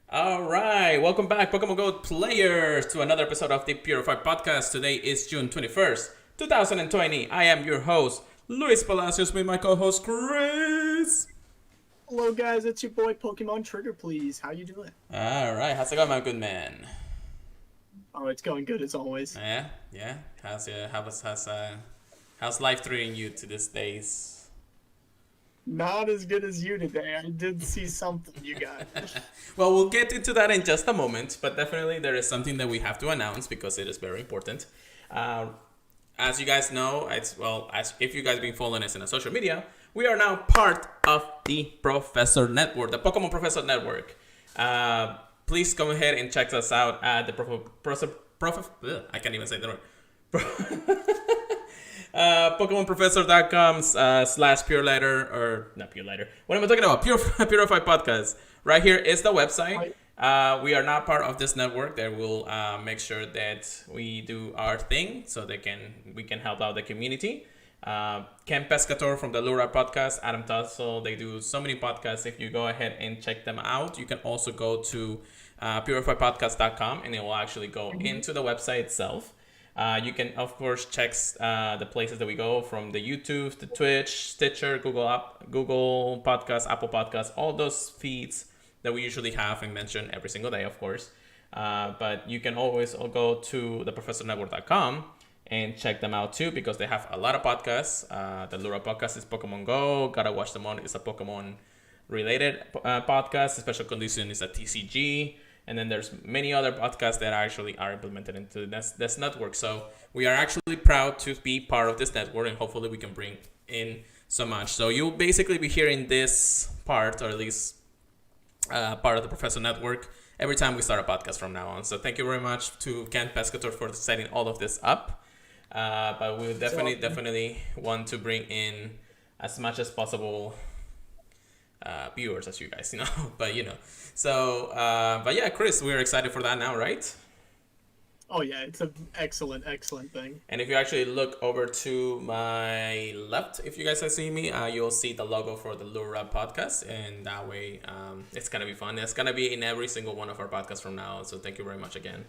All right, welcome back, Pokemon Go players, to another episode of the Purified Podcast. Today is June 21st, 2020. I am your host, Luis Palacios, with my co-host, Chris. Hello guys, it's your boy Pokemon Trigger, please. How you doing? All right, how's it going, my good man? Oh, it's going good as always. Yeah. How's life treating you to these days? Not as good as you today. I did see something you got. Well, we'll get into that in just a moment, but definitely there is something that we have to announce because it is very important. As you guys know, as if you guys been following us in the social media, we are now part of the Professor Network, the Pokemon Professor Network. Please go ahead and check us out at the I can't even say the word. PokemonProfessor.com / Pure Lighter, or not Pure Lighter. What am I talking about? Purified Podcast. Right here is the website. We are not part of this network. That will make sure that we do our thing so we can help out the community. Ken Pescator from the Lura Podcast, Adam Tussle, they do so many podcasts. If you go ahead and check them out, you can also go to PurifiedPodcast.com and it will actually go into the website itself. You can, of course, check the places that we go, from the YouTube, the Twitch, Stitcher, Google Podcasts, Apple Podcasts, all those feeds that we usually have and mention every single day, of course. But you can always go to theprofessornetwork.com and check them out too, because they have a lot of podcasts. The Lura Podcast is Pokemon Go. Gotta Watch Them On is a Pokemon related podcast. Special Condition is a TCG. And then there's many other podcasts that actually are implemented into this network. So we are actually proud to be part of this network, and hopefully we can bring in so much. So you'll basically be hearing this part, or at least part of the Professor Network, every time we start a podcast from now on. So thank you very much to Ken Pescator for setting all of this up. But we definitely want to bring in as much as possible viewers, as you guys know. But but yeah, Chris, we're excited for that now, right? Oh yeah, it's an excellent thing. And if you actually look over to my left, if you guys are seeing me, you'll see the logo for the Lura Podcast, and that way it's gonna be fun. It's gonna be in every single one of our podcasts from now on. So thank you very much again.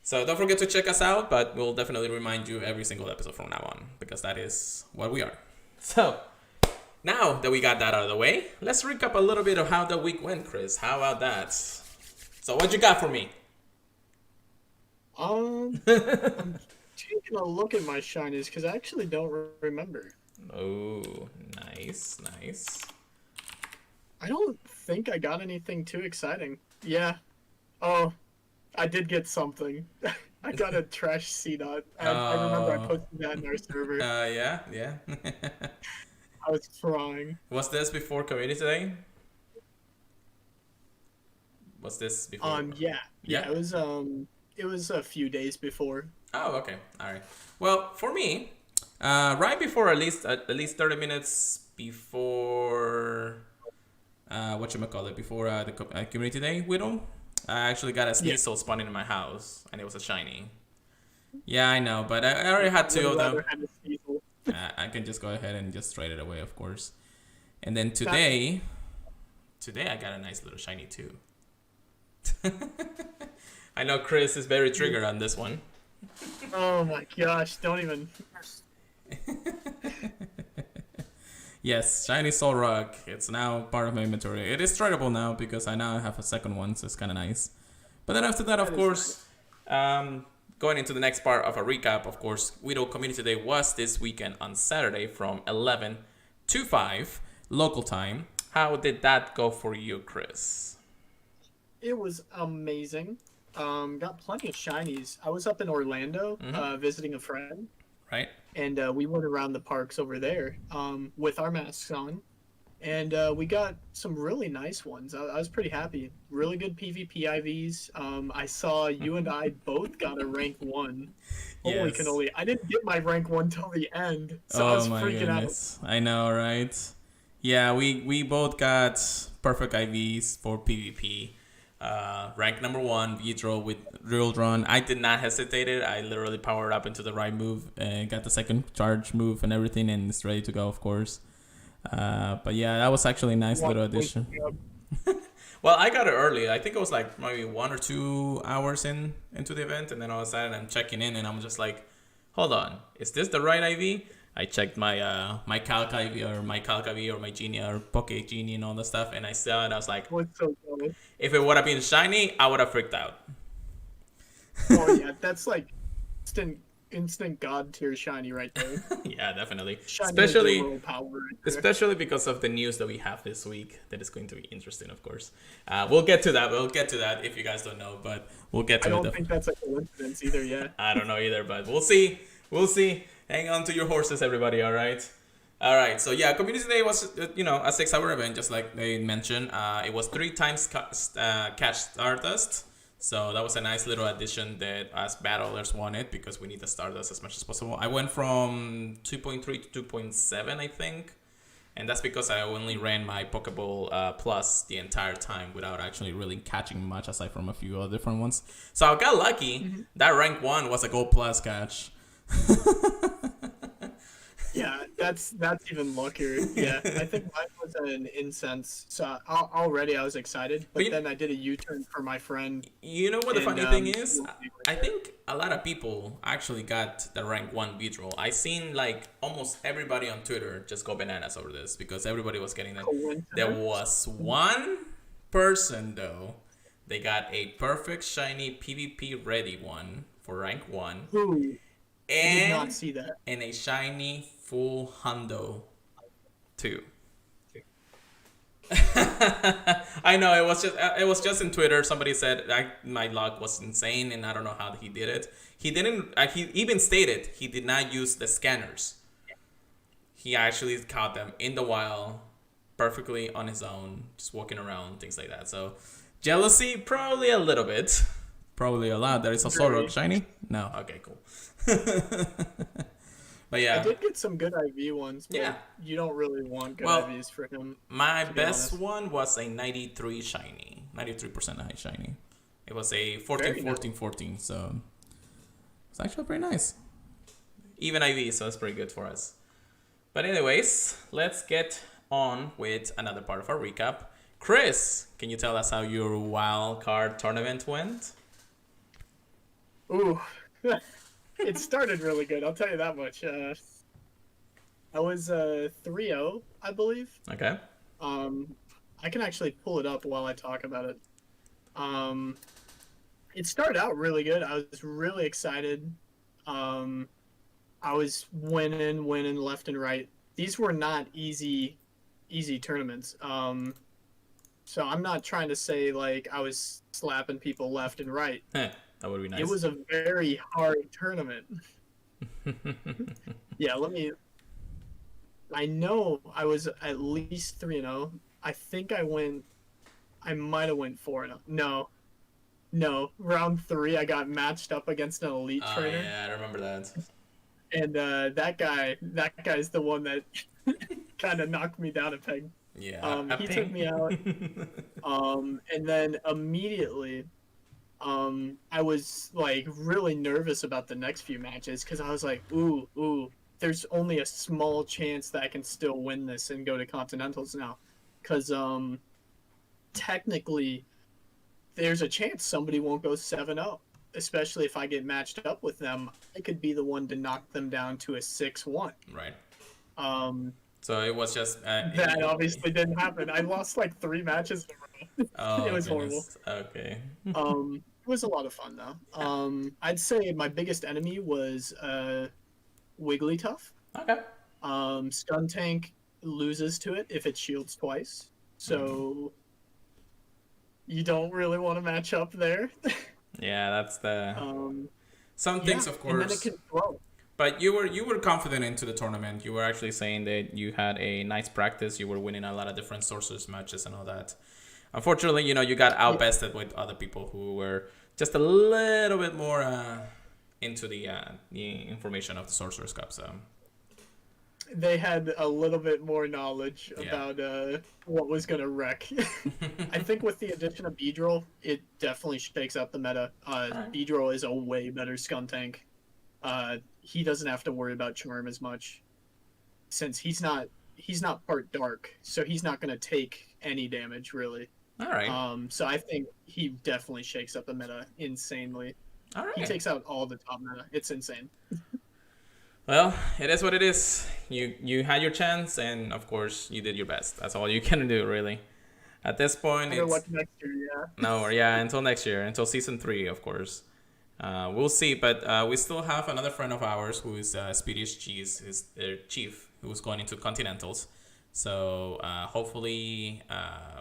So don't forget to check us out, but we'll definitely remind you every single episode from now on, because that is what we are. So now that we got that out of the way, let's recap a little bit of how the week went, Chris. How about that? So what you got for me? I'm taking a look at my shinies because I actually don't remember. Oh, nice. I don't think I got anything too exciting. Yeah. Oh, I did get something. I got a trash C-Dot. I remember I posted that in our server. Yeah. I was crying. Was this before Community Day? Was this before? Yeah. It was a few days before. Oh, okay. All right. Well, for me, right before, at least 30 minutes before before the Community Day, Weedle, I actually got a Sneasel spawning in my house, and it was a shiny. Yeah, I know, but I already had two of them. I can just go ahead and just trade it away, of course. And then today I got a nice little shiny too. I know Chris is very triggered on this one. Oh my gosh, don't even. Yes, shiny Solrock. It's now part of my inventory. It is tradable now because I now have a second one, so it's kind of nice. But then after that, of course, going into the next part of a recap, of course, Weedle Community Day was this weekend on Saturday from 11 to 5 local time. How did that go for you, Chris? It was amazing. Got plenty of shinies. I was up in Orlando visiting a friend. Right. And we went around the parks over there with our masks on. And we got some really nice ones. I was pretty happy. Really good PvP IVs. I saw you and I both got a rank 1. Holy cannoli. I didn't get my rank 1 till the end. So I was freaking out. I know, right? Yeah, we both got perfect IVs for PvP. Rank number 1, V-Draw with Real Drawn. I did not hesitate it. I literally powered up into the right move and got the second charge move and everything, and it's ready to go, of course. But yeah, that was actually a nice little addition. Well, I got it early. I think it was like maybe 1 or 2 hours into the event, and then all of a sudden I'm checking in, and I'm just like, hold on, is this the right IV? I checked my my Calc IV or my Calc IV or my Genie or Poke Genie and all that stuff, and I saw it. I was like, What's so funny? if it would have been shiny, I would have freaked out. Oh yeah, that's like instant god tier shiny right there. Yeah, definitely. Shiny Especially with the power right there. especially because of the news that we have this week. That is going to be interesting, of course. We'll get to that. We'll get to that if you guys don't know, but we'll get to I it. don't think that's a coincidence either yet. I don't know either, but we'll see. We'll see. Hang on to your horses, everybody. All right. All right. So yeah, Community Day was a 6-hour event, just like they mentioned. It was 3 times catch Stardust. So that was a nice little addition that us battlers wanted because we need the Stardust as much as possible. I went from 2.3 to 2.7, I think. And that's because I only ran my Pokeball Plus the entire time without actually really catching much aside from a few other different ones. So I got lucky. Mm-hmm. That rank 1 was a Gold Plus catch. Yeah, that's even luckier. Yeah, I think mine was an Incense. So already I was excited, but then I did a U-turn for my friend. You know what the funny thing is? I think a lot of people actually got the rank 1 Weedle. I seen like almost everybody on Twitter just go bananas over this because everybody was getting that. There was one person though, they got a perfect shiny PvP ready one for rank 1. Who? I did And not see that. and a shiny full hundo too. I know it was just in Twitter. Somebody said my luck was insane, and I don't know how he did it. He didn't. He even stated he did not use the scanners. He actually caught them in the wild, perfectly on his own, just walking around, things like that. So jealousy, probably a little bit, probably a lot. There is a Solrock shiny. No, okay, cool. But yeah, I did get some good IV ones, but yeah, you don't really want good Well, IVs for him. my to be best honest. one was a 93 shiny, 93% high shiny. It was a 14, Very 14, 14, so it's actually pretty nice. Even IV, so it's pretty good for us. But anyways, let's get on with another part of our recap. Chris, can you tell us how your wild card tournament went? Ooh, it started really good. I'll tell you that much. I was 3-0, I believe. Okay. I can actually pull it up while I talk about it. It started out really good. I was really excited. I was winning left and right. These were not easy tournaments. So I'm not trying to say like I was slapping people left and right. That would be nice. It was a very hard tournament. Yeah, I know I was at least 3-0. I think I might have went 4-0. No, round 3 I got matched up against an elite trainer. Yeah, I remember that. And that guy's the one that kind of knocked me down a peg. Yeah. He took me out. And then immediately I was like really nervous about the next few matches because I was like, ooh, there's only a small chance that I can still win this and go to Continentals now. Because technically, there's a chance somebody won't go 7-0, especially if I get matched up with them. I could be the one to knock them down to a 6-1. Right. So it was just... that obviously didn't happen. I lost like 3 matches in a row. Oh, it was goodness. horrible. Okay. It was a lot of fun though. I'd say my biggest enemy was Wigglytuff. Okay. Skuntank loses to it if it shields twice, so you don't really want to match up there. Yeah, that's the... Some things, of course. And then it can throw. But you were confident into the tournament. You were actually saying that you had a nice practice. You were winning a lot of different sorcerers matches and all that. Unfortunately, you got outbested with other people who were just a little bit more into the information of the Sorcerer's Cup. So they had a little bit more knowledge about what was going to wreck. I think with the addition of Beedrill, it definitely shakes up the meta. Beedrill is a way better Skuntank. He doesn't have to worry about Charm as much since he's not part dark, so he's not going to take any damage really. All right. So I think he definitely shakes up the meta insanely. All He right. takes out all the top meta. It's insane. Well, it is what it is. You had your chance, and of course, you did your best. That's all you can do, really. At this point, Better it's luck next year, yeah. no, yeah, until next year, until season 3, of course. We'll see, but we still have another friend of ours who is Speedish Cheese, is their chief, who's going into Continentals. So hopefully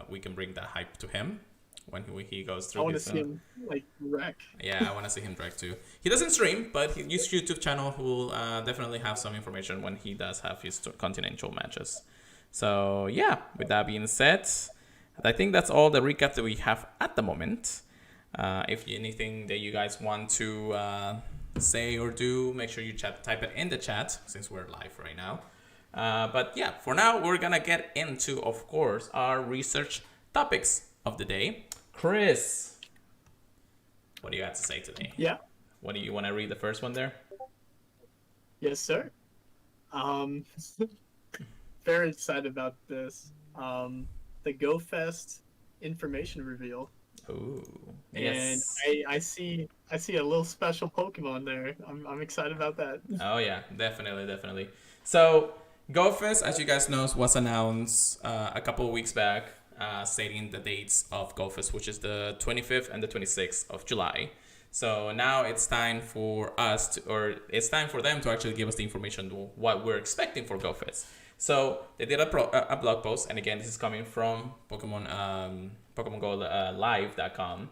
we can bring that hype to him when he goes I through want to his. see him like wreck. Yeah, I want to see him direct too. He doesn't stream, but his YouTube channel will definitely have some information when he does have his continental matches. So yeah, with that being said, I think that's all the recap that we have at the moment. If anything that you guys want to say or do, make sure you type it in the chat since we're live right now. But yeah, for now, we're gonna get into, of course, our research topics of the day. Chris, what do you have to say today? Yeah. What do you want to read the first one there? Yes, sir. Very excited about this. The GoFest information reveal. Ooh, And yes. I see a little special Pokemon there. I'm excited about that. Oh yeah, definitely. So GoFest, as you guys know, was announced a couple of weeks back, stating the dates of GoFest, which is the 25th and the 26th of July. So now it's time for it's time for them to actually give us the information to what we're expecting for GoFest. So they did a blog post, and again, this is coming from Pokemon Go Live.com.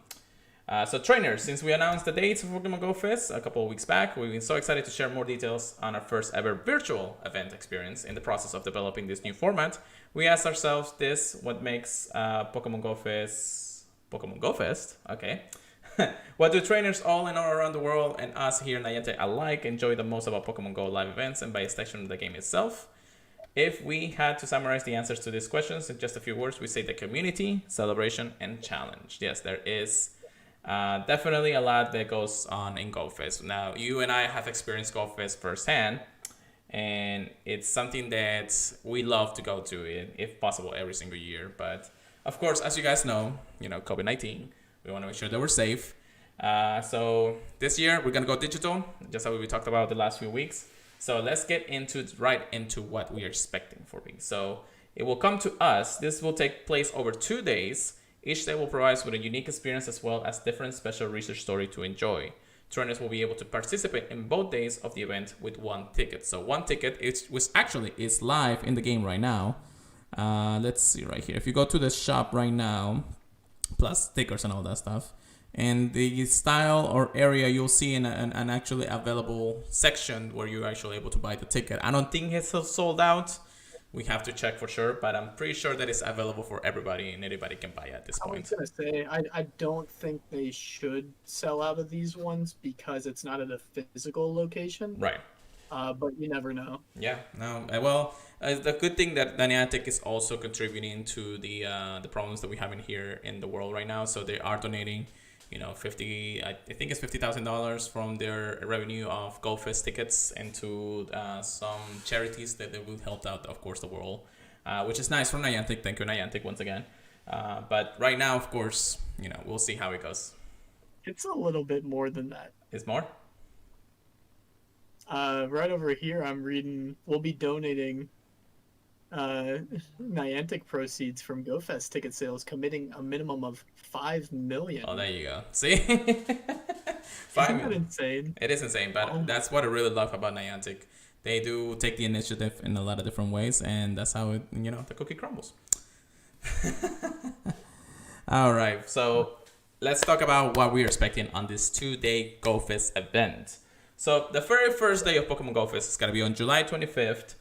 So trainers, since we announced the dates of Pokemon Go Fest a couple of weeks back, we've been so excited to share more details on our first ever virtual event experience. In the process of developing this new format, we asked ourselves what makes Pokemon Go Fest, okay. What do trainers all and all around the world and us here in Niantic alike enjoy the most about Pokemon Go live events and by extension of the game itself? If we had to summarize the answers to these questions in just a few words, we say the community, celebration, and challenge. Yes, there is definitely a lot that goes on in GoFest. Now, you and I have experienced GoFest firsthand, and it's something that we love to go to, if possible, every single year. But of course, as you guys know, COVID-19, we want to make sure that we're safe. So this year, we're going to go digital, just like we talked about the last few weeks. So let's get right into what we are expecting for me. So it will come to us. This will take place over 2 days. Each day will provide us with a unique experience as well as different special research story to enjoy. Trainers will be able to participate in both days of the event with one ticket. So one ticket is live in the game right now. Let's see right here. If you go to the shop right now, plus stickers and all that stuff, and the style or area, you'll see in an actually available section where you're actually able to buy the ticket. I don't think it's sold out. We have to check for sure, but I'm pretty sure that it's available for everybody and anybody can buy it at this I point. was gonna say I don't think they should sell out of these ones because it's not at a physical location. Right. But you never know. Yeah. No. Well, the good thing that Niantic is also contributing to the problems that we have in here in the world right now. So they are donating, I think it's $50,000 from their revenue of GoFest tickets into some charities that they will help out, of course, the world, which is nice from Niantic. Thank you, Niantic, once again. But right now, of course, we'll see how it goes. It's a little bit more than that. It's more? Right over here, I'm reading. We'll be donating Niantic proceeds from GoFest ticket sales, committing a minimum of $5 million. Oh, there you go. See, Isn't that insane? It is insane, but that's what I really love about Niantic. They do take the initiative in a lot of different ways, and that's how the cookie crumbles. All right, so let's talk about what we're expecting on this 2-day GoFest event. So the very first day of Pokemon Go Fest is going to be on July 25th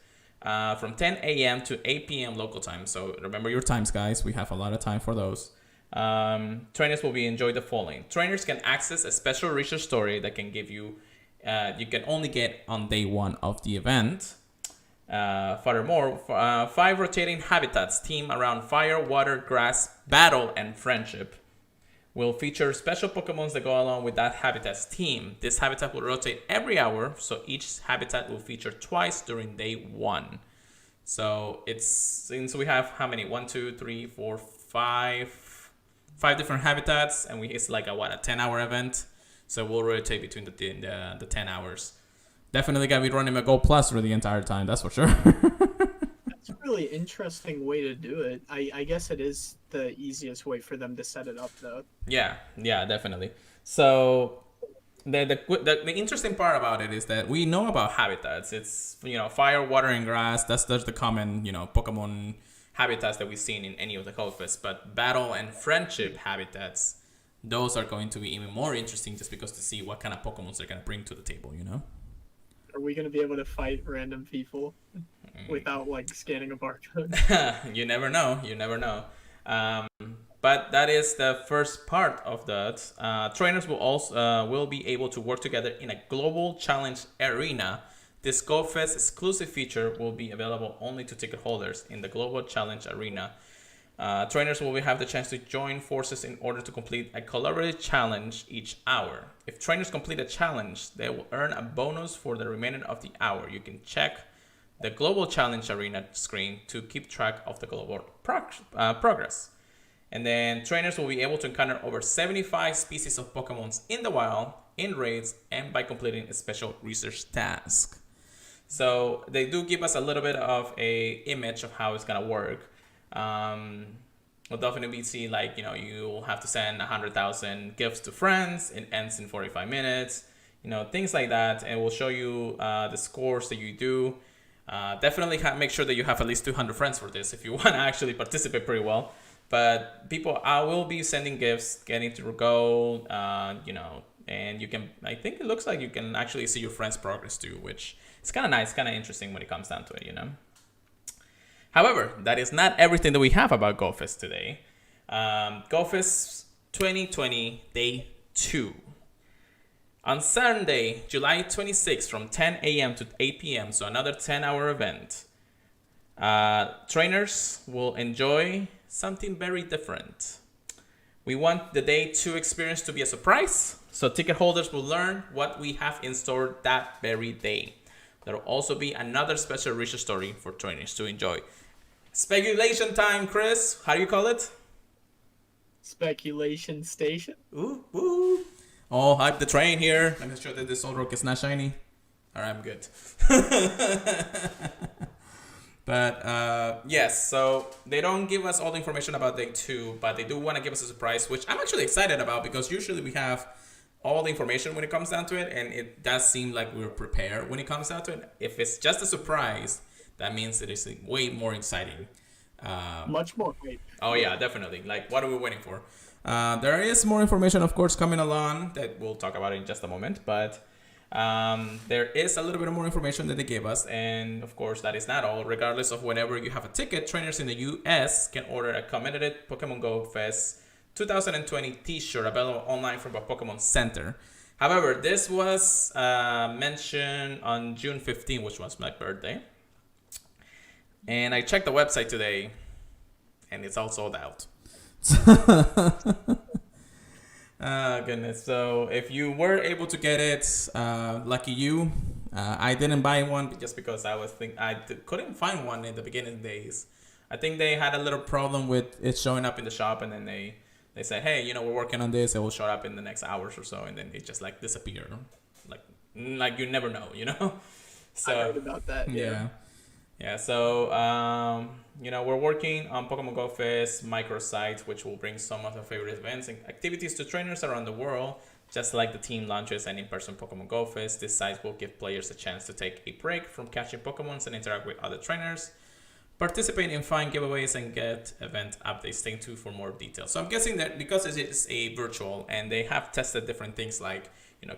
from 10 a.m. to 8 p.m. local time. So remember your times, guys. We have a lot of time for those. Trainers will be enjoy the following. Trainers can access a special research story that can give you can only get on day 1 of the event. Furthermore, 5 rotating habitats team around fire, water, grass, battle, and friendship will feature special Pokemons that go along with that habitat's theme. This habitat will rotate every hour, so each habitat will feature twice during day 1. So since we have how many? 1, 2, 3, 4, 5 5 different habitats, and it's like a 10-hour event. So we'll rotate between the 10 hours. Definitely gonna be running a Go Plus for the entire time. That's for sure. That's a really interesting way to do it. I guess it is the easiest way for them to set it up, though. Yeah, definitely. So the interesting part about it is that we know about habitats. It's fire, water, and grass. That's the common Pokemon habitats that we've seen in any of the Go-Fests. But battle and friendship habitats, those are going to be even more interesting just because to see what kind of Pokemons they're gonna bring to the table. Are we going to be able to fight random people without like scanning a barcode? You never know. But that is the first part of that. Trainers will be able to work together in a global challenge arena. This GoFest exclusive feature will be available only to ticket holders in the global challenge arena. Trainers will have the chance to join forces in order to complete a collaborative challenge each hour. If trainers complete a challenge, they will earn a bonus for the remainder of the hour. You can check the global challenge arena screen to keep track of the global progress. And then trainers will be able to encounter over 75 species of Pokemons in the wild, in raids, and by completing a special research task. So they do give us a little bit of a image of how it's gonna work. We'll definitely see you'll have to send 100,000 gifts to friends. It ends in 45 minutes. Things like that, and we'll show you the scores that you do. Definitely make sure that you have at least 200 friends for this if you want to actually participate pretty well. But I will be sending gifts, getting to go, and you can. I think it looks like you can actually see your friends' progress too, which is kind of nice, kind of interesting when it comes down to it, However, that is not everything that we have about GoFest today. GoFest 2020 Day 2. On Sunday, July 26th from 10 a.m. to 8 p.m., so another 10-hour event, trainers will enjoy something very different. We want the Day 2 experience to be a surprise, so ticket holders will learn what we have in store that very day. There will also be another special research story for trainers to enjoy. Speculation time, Chris. How do you call it? Speculation station. Ooh, ooh. Oh, hype the train here. Let me show that this old rock is not shiny. Alright, I'm good. But yes, so they don't give us all the information about Day 2, but they do want to give us a surprise, which I'm actually excited about because usually we have all the information when it comes down to it, and it does seem like we're prepared when it comes down to it. If it's just a surprise, that means that it's way more exciting. Much more hype. Oh yeah, definitely. Like, what are we waiting for? There is more information, of course, coming along that we'll talk about in just a moment, but there is a little bit more information that they gave us, and of course that is not all. Regardless of whenever you have a ticket, trainers in the US can order a commemorative Pokemon Go Fest 2020 t-shirt available online from a Pokemon Center. However, this was mentioned on June 15, which was my birthday, and I checked the website today and it's all sold out. Oh goodness. So if you were able to get it, lucky you. I didn't buy one just because I couldn't find one in the beginning days. I think they had a little problem with it showing up in the shop, and then they said, hey, we're working on this, it will show up in the next hours or so, and then it just disappeared, like you never know. So I heard about that. Yeah, so we're working on Pokemon Go Fest microsite, which will bring some of our favorite events and activities to trainers around the world. Just like the team launches and in-person Pokemon Go Fest, this site will give players a chance to take a break from catching Pokemons and interact with other trainers, participate in fun giveaways, and get event updates. Stay tuned for more details. So I'm guessing that because it is a virtual and they have tested different things like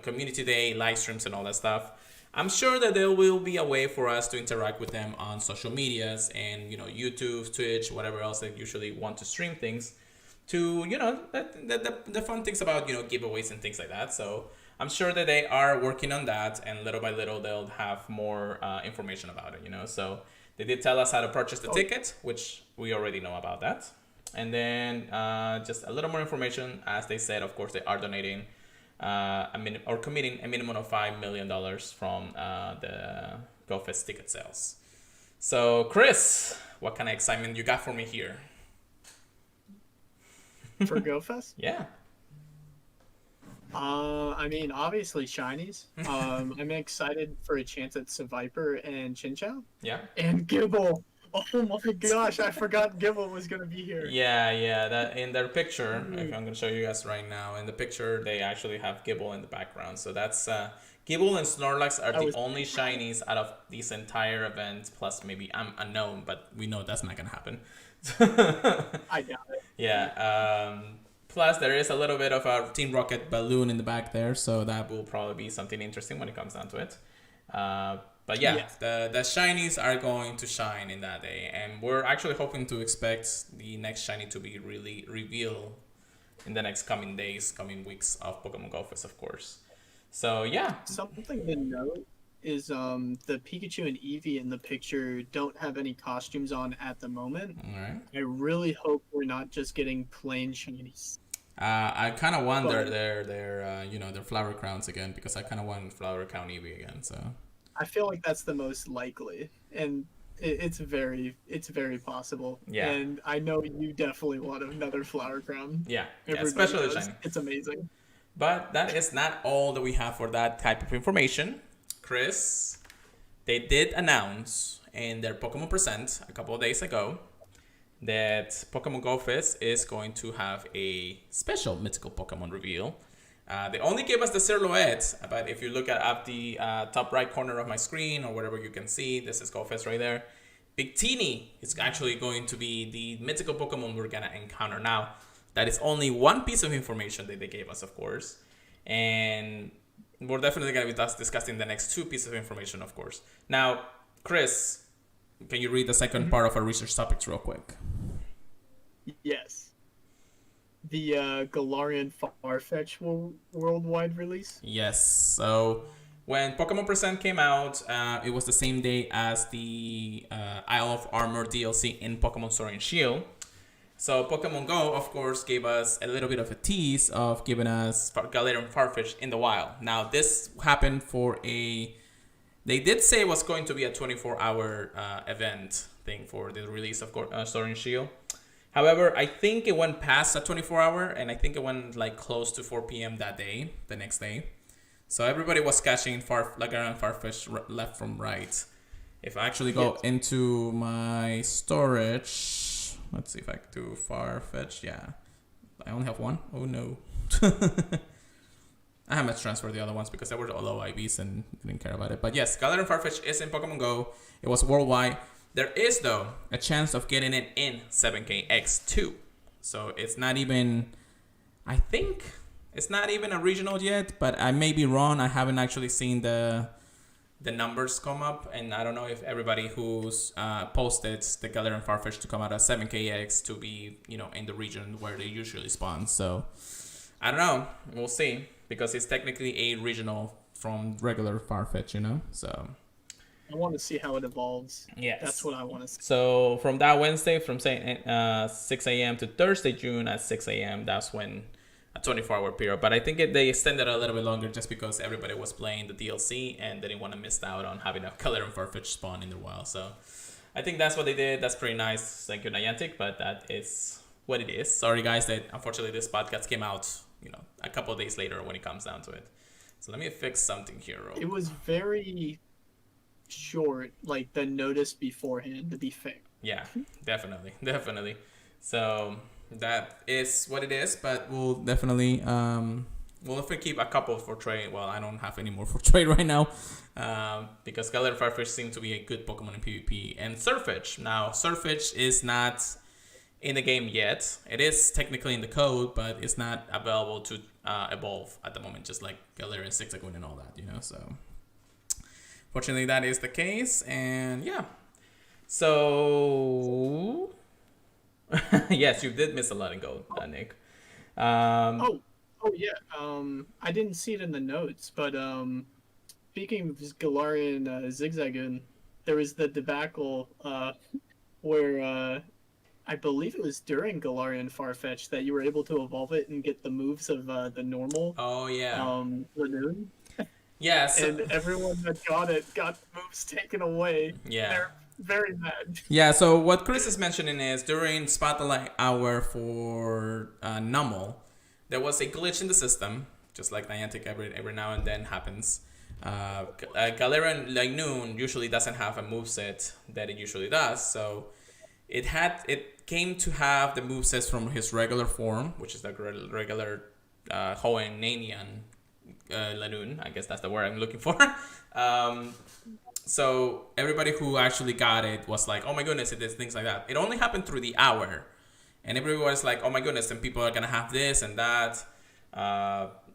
community day, live streams, and all that stuff, I'm sure that there will be a way for us to interact with them on social medias and YouTube, Twitch, whatever else they usually want to stream things to the fun things about giveaways and things like that. So I'm sure that they are working on that, and little by little they'll have more information about it. So they did tell us how to purchase the ticket, which we already know about that. And then just a little more information, as they said, of course they are donating committing a minimum of $5 million from the GoFest ticket sales. So Chris, what kind of excitement you got for me here? for GoFest? Yeah. I mean, obviously shinies. I'm excited for a chance at Seviper and Chinchou Yeah. and Gibble. Oh my gosh, I forgot Gibble was gonna be here. Yeah. That in their picture, if I'm gonna show you guys right now, in the picture they actually have Gibble in the background. So that's Gibble and Snorlax are the only shinies out of this entire event, plus maybe unknown, but we know that's not gonna happen. I doubt it. Yeah. Plus, there is a little bit of a Team Rocket balloon in the back there, so that will probably be something interesting when it comes down to it. But yeah, the shinies are going to shine in that day, and we're actually hoping to expect the next shiny to be really revealed in the next coming days, coming weeks of Pokemon Go Fest, of course. So yeah. Something to note is the Pikachu and Eevee in the picture don't have any costumes on at the moment. All right. I really hope we're not just getting plain shinies. I kind of wonder their flower crowns again, because I kind of want flower crown Eevee again. So I feel like that's the most likely, and it's very possible. Yeah. And I know you definitely want another flower crown. yeah, Everybody especially the does. shiny. It's amazing. But that is not all that we have for that type of information. Chris, they did announce in their Pokemon Present a couple of days ago that Pokemon Go Fest is going to have a special mythical Pokemon reveal. They only gave us the silhouette, but if you look at the top right corner of my screen or wherever you can see, this is Go Fest right there. Victini is actually going to be the mythical Pokemon we're going to encounter now. That is only one piece of information that they gave us, of course. And we're definitely going to be discussing the next two pieces of information, of course. Now, Chris, can you read the second part of our research topics real quick? Yes. The Galarian Farfetch worldwide release? Yes. So when Pokemon Present came out, it was the same day as the Isle of Armor DLC in Pokemon Sword and Shield. So Pokemon Go, of course, gave us a little bit of a tease of giving us Galarian Farfetch in the wild. Now, this happened for they did say it was going to be a 24-hour event thing for the release of Sword and Shield. However, I think it went past a 24-hour, and I think it went like close to 4 p.m. that day, the next day. So everybody was catching Galarian Farfetch left from right. If I actually go into my storage... Let's see if I can do Farfetch. Yeah. I only have one. Oh, no. I haven't transferred the other ones because they were low IVs and didn't care about it. But yes, Galarian Farfetch is in Pokemon Go. It was worldwide. There is, though, a chance of getting it in 7KX2. So it's not even... I think it's not even a regional yet, but I may be wrong. I haven't actually seen the numbers come up, and I don't know if everybody who's posted the Galarian Farfetch to come out as 7KX to be, in the region where they usually spawn. So I don't know. We'll see, because it's technically a regional from regular Farfetch, so I want to see how it evolves. Yes. That's what I want to see. So from that Wednesday, from 6 a.m. to Thursday, June at 6 a.m., that's when a 24-hour period. But I think they extended a little bit longer just because everybody was playing the DLC and they didn't want to miss out on having a Galarian Farfetch spawn in the wild. So I think that's what they did. That's pretty nice. Thank you, Niantic. But that is what it is. Sorry, guys, that unfortunately this podcast came out, a couple of days later when it comes down to it. So let me fix something here. It was very short, like the notice beforehand, to be fair. Yeah, definitely. So that is what it is, but we'll definitely keep a couple for trade. Well, I don't have any more for trade right now, because Galarian Farfetch seems to be a good Pokemon in PvP. And Surfetch. Now, Surfetch is not in the game yet. It is technically in the code, but it's not available to evolve at the moment, just like Galarian Zigzagoon and all that, so fortunately that is the case. And yeah, so yes, you did miss a lot in gold, Nick. Oh yeah. I didn't see it in the notes, but speaking of Galarian Zigzagoon, there was the debacle where I believe it was during Galarian Farfetch that you were able to evolve it and get the moves of the normal. Oh yeah. Lanoon. Yes. And everyone that got it got the moves taken away. Yeah. Very mad. Yeah, so what Chris is mentioning is during Spotlight Hour for Nummel, there was a glitch in the system, just like Niantic every now and then happens. Galarian like Noon usually doesn't have a moveset that it usually does, so it came to have the movesets from his regular form, which is the regular Hoenn Nanian Lanoon. I guess that's the word I'm looking for. um, so everybody who actually got it was like, oh my goodness, it is things like that. It only happened through the hour. And everybody was like, oh my goodness, and people are going to have this and that.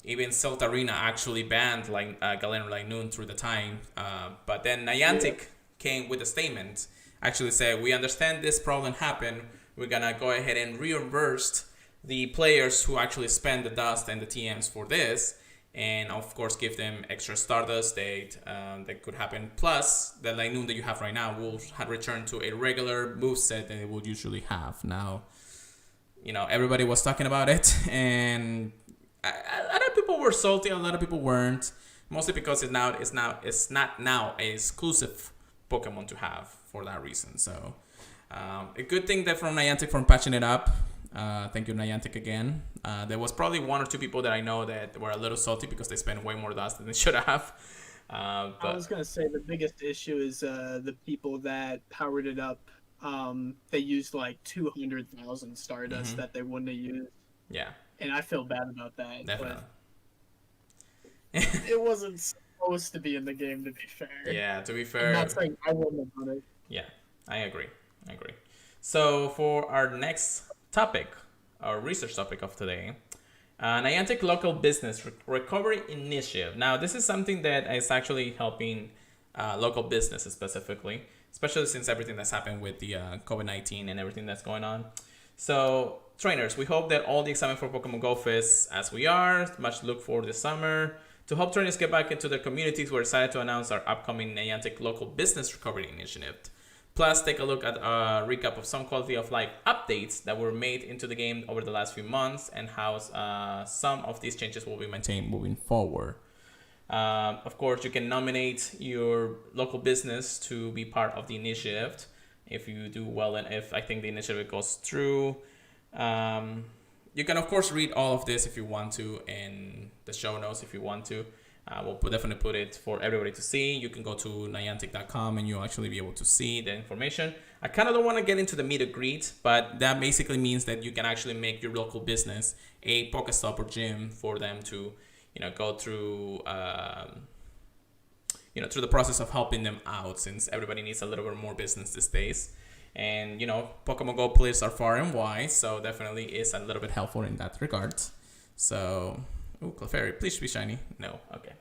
Even Silt Arena actually banned like Galarian like Noon through the time. But then Niantic came with a statement, actually said, we understand this problem happened. We're going to go ahead and reimburse the players who actually spend the dust and the TMs for this, and of course give them extra Stardust that could happen. Plus, the Linoon that you have right now will return to a regular moveset that it would usually have. Now, everybody was talking about it, and a lot of people were salty, a lot of people weren't, mostly because it's not now a exclusive Pokemon to have for that reason. So, a good thing that from Niantic for patching it up. Thank you, Niantic, again. There was probably one or two people that I know that were a little salty because they spent way more dust than they should have. I was gonna say the biggest issue is the people that powered it up. They used like 200,000 Stardust that they wouldn't have used. Yeah, And I feel bad about that. definitely. But it wasn't supposed to be in the game, to be fair. Yeah, to be I'm fair. not saying I wouldn't have done it. Yeah, I agree. So for our next topic, our research topic of today, Niantic Local Business Recovery Initiative. Now, this is something that is actually helping local businesses specifically, especially since everything that's happened with the COVID-19 and everything that's going on. So, trainers, we hope that all the excitement for Pokemon Go Fest, as we are, much look forward this summer. To help trainers get back into their communities, we're excited to announce our upcoming Niantic Local Business Recovery Initiative. Plus, take a look at a recap of some quality of life updates that were made into the game over the last few months and how some of these changes will be maintained moving forward. Of course, you can nominate your local business to be part of the initiative if you do well and if I think the initiative goes through. You can, of course, read all of this if you want to in the show notes if you want to. We'll definitely put it for everybody to see. You can go to Niantic.com and you'll actually be able to see the information. I kind of don't want to get into the meet and greet, but that basically means that you can actually make your local business a Pokestop or gym for them to, go through, through the process of helping them out, since everybody needs a little bit more business these days. And, Pokemon Go players are far and wide, so definitely is a little bit helpful in that regard. So... Ooh, Clefairy, please be shiny. No, okay.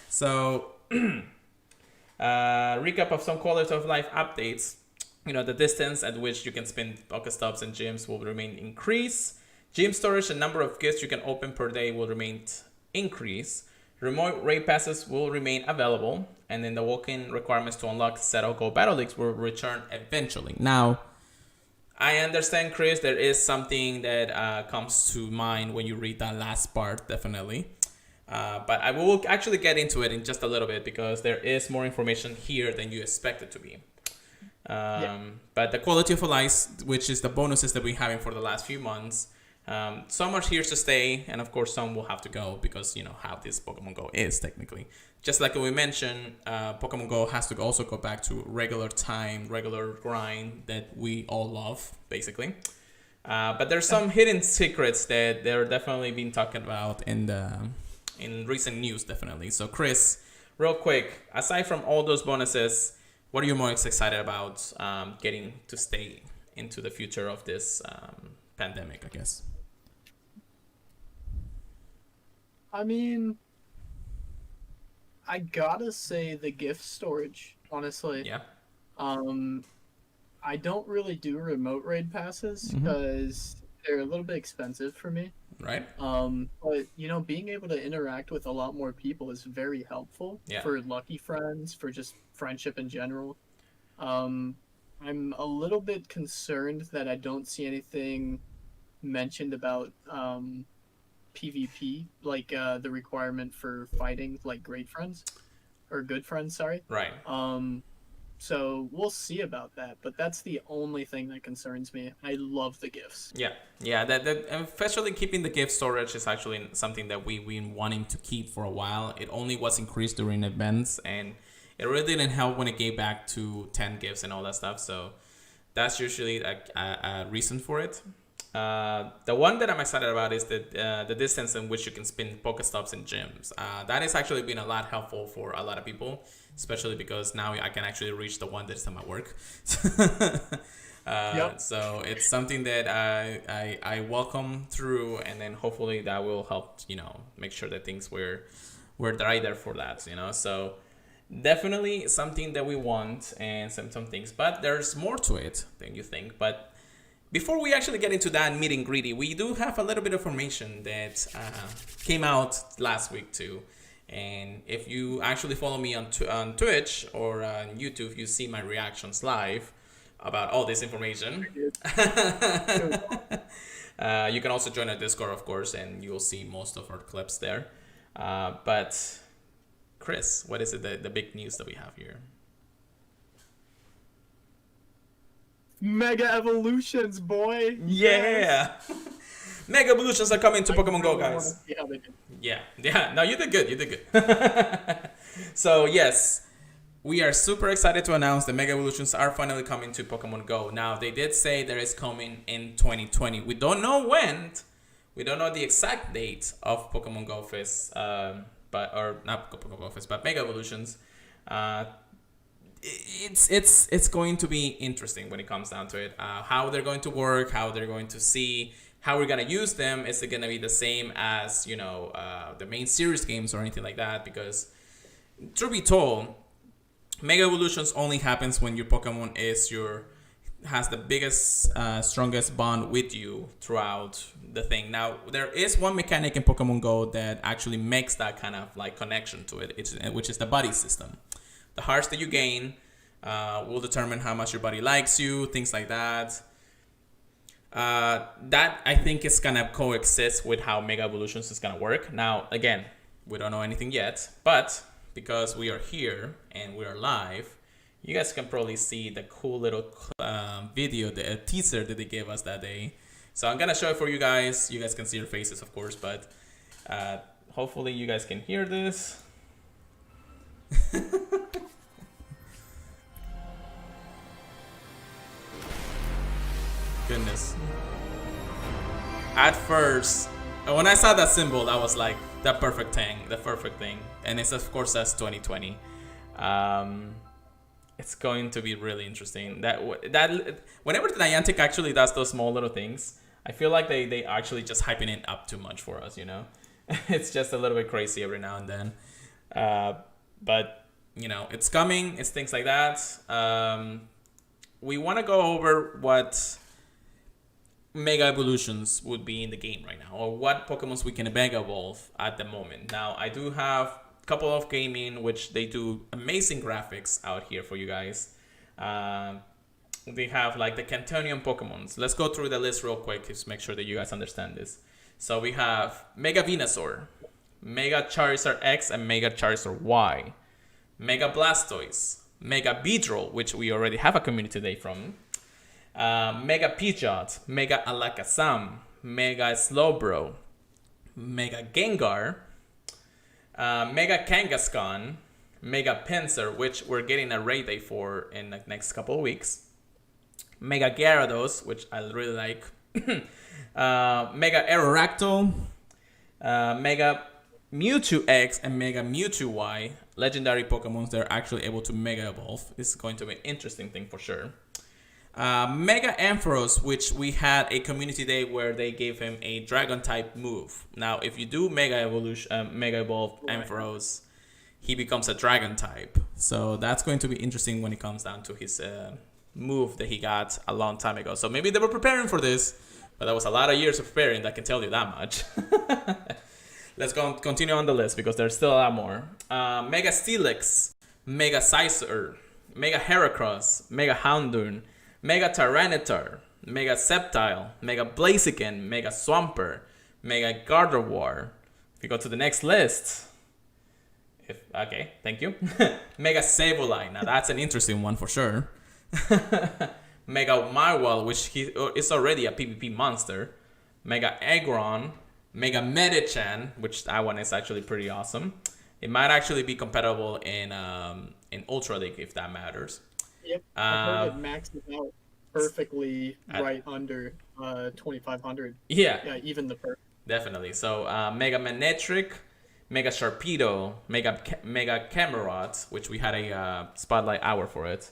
So, recap of some quality of life updates. The distance at which you can spin Pokestops and gyms will remain increased. Gym storage and number of gifts you can open per day will remain increased. Remote raid passes will remain available. And then the walk-in requirements to unlock Settle Go Battle Leagues will return eventually. Now, I understand, Chris, there is something that comes to mind when you read that last part, definitely. But I will actually get into it in just a little bit because there is more information here than you expect it to be. But the quality of life, which is the bonuses that we're having for the last few months, some are here to stay, and of course some will have to go because how this Pokemon Go is technically. Just like we mentioned, Pokemon Go has to also go back to regular time, regular grind that we all love, basically. But there's some hidden secrets that they're definitely being talked about in recent news, definitely. So Chris, real quick, aside from all those bonuses, what are you most excited about getting to stay into the future of this pandemic, I guess? I mean, I gotta say the gift storage, honestly. Yeah. I don't really do remote raid passes because they're a little bit expensive for me. Right. But being able to interact with a lot more people is very helpful for lucky friends, for just friendship in general. I'm a little bit concerned that I don't see anything mentioned about PvP, like the requirement for fighting like great friends or good friends, sorry. Right. So we'll see about that. But that's the only thing that concerns me. I love the gifts. Yeah. That especially keeping the gift storage is actually something that we've been wanting to keep for a while. It only was increased during events, and it really didn't help when it came back to 10 gifts and all that stuff. So that's usually a reason for it. The one that I'm excited about is the distance in which you can spin Pokestops in gyms. That has actually been a lot helpful for a lot of people, especially because now I can actually reach the one that's at my work. So it's something that I welcome through, and then hopefully that will help, make sure that things were right there for that, so definitely something that we want, and some things, but there's more to it than you think. But before we actually get into that meet and greedy, we do have a little bit of information that came out last week too. And if you actually follow me on Twitch or on YouTube, you see my reactions live about all this information. You can also join our Discord, of course, and you'll see most of our clips there. But Chris, what is it, the big news that we have here? Mega evolutions, boy. Yeah. Mega evolutions are coming to Pokemon Go, guys. Yeah. No, you did good. So yes, we are super excited to announce the Mega evolutions are finally coming to Pokemon Go. Now, they did say there is coming in 2020. We don't know when. We don't know the exact date of Pokemon Go Fest, or not Pokemon Go Fest, but Mega evolutions. It's going to be interesting when it comes down to it. How they're going to work, how they're going to see, how we're gonna use them. Is it gonna be the same as the main series games or anything like that? Because truth be told, Mega evolutions only happens when your Pokemon has the biggest, strongest bond with you throughout the thing. Now, there is one mechanic in Pokemon Go that actually makes that kind of like connection to it, which is the buddy system. The hearts that you gain will determine how much your buddy likes you, things like that. That I think is gonna coexist with how Mega Evolutions is gonna work. Now, again, we don't know anything yet, but because we are here and we are live, you guys can probably see the cool little video, the teaser that they gave us that day. So I'm gonna show it for you guys. You guys can see your faces, of course, but hopefully you guys can hear this. Goodness. At first, when I saw that symbol, I was like, the perfect thing. And it's, of course, that's 2020. It's going to be really interesting. That whenever Niantic actually does those small little things, I feel like they actually just hyping it up too much for us, It's just a little bit crazy every now and then. But, it's coming. It's things like that. We want to go over what Mega Evolutions would be in the game right now, or what Pokemons we can Mega Evolve at the moment. Now, I do have a couple of gaming, which they do amazing graphics out here for you guys. They have like the Catonian Pokemons. Let's go through the list real quick just make sure that you guys understand this. So we have Mega Venusaur, Mega Charizard X, and Mega Charizard Y. Mega Blastoise, Mega Beedrill, which we already have a community day from, Mega Pidgeot, Mega Alakazam, Mega Slowbro, Mega Gengar, Mega Kangaskhan, Mega Pinsir, which we're getting a raid day for in the next couple of weeks, Mega Gyarados, which I really like, Mega Aerodactyl, Mega Mewtwo X, and Mega Mewtwo Y. Legendary Pokemons that are actually able to Mega Evolve. This is going to be an interesting thing for sure. Mega Ampharos, which we had a community day where they gave him a Dragon type move. Now, if you do Mega Evolve Ampharos, he becomes a Dragon type. So that's going to be interesting when it comes down to his move that he got a long time ago. So maybe they were preparing for this, but that was a lot of years of preparing. That can tell you that much. Let's continue on the list because there's still a lot more. Mega Steelix, Mega Scizor, Mega Heracross, Mega Houndoom, Mega Tyranitar, Mega Sceptile, Mega Blaziken, Mega Swampert, Mega Gardevoir. If you go to the next list, Okay, thank you. Mega Sableye. Now that's an interesting one for sure. Mega Marwell, which is already a PvP monster. Mega Aggron. Mega Medicham, which that one is actually pretty awesome. It might actually be compatible in Ultra League if that matters. Yep, I heard it maxes out perfectly right under 2,500. Yeah, even the perk. definitely. So Mega Manetric, Mega Sharpedo, Mega Camerot, which we had a spotlight hour for it.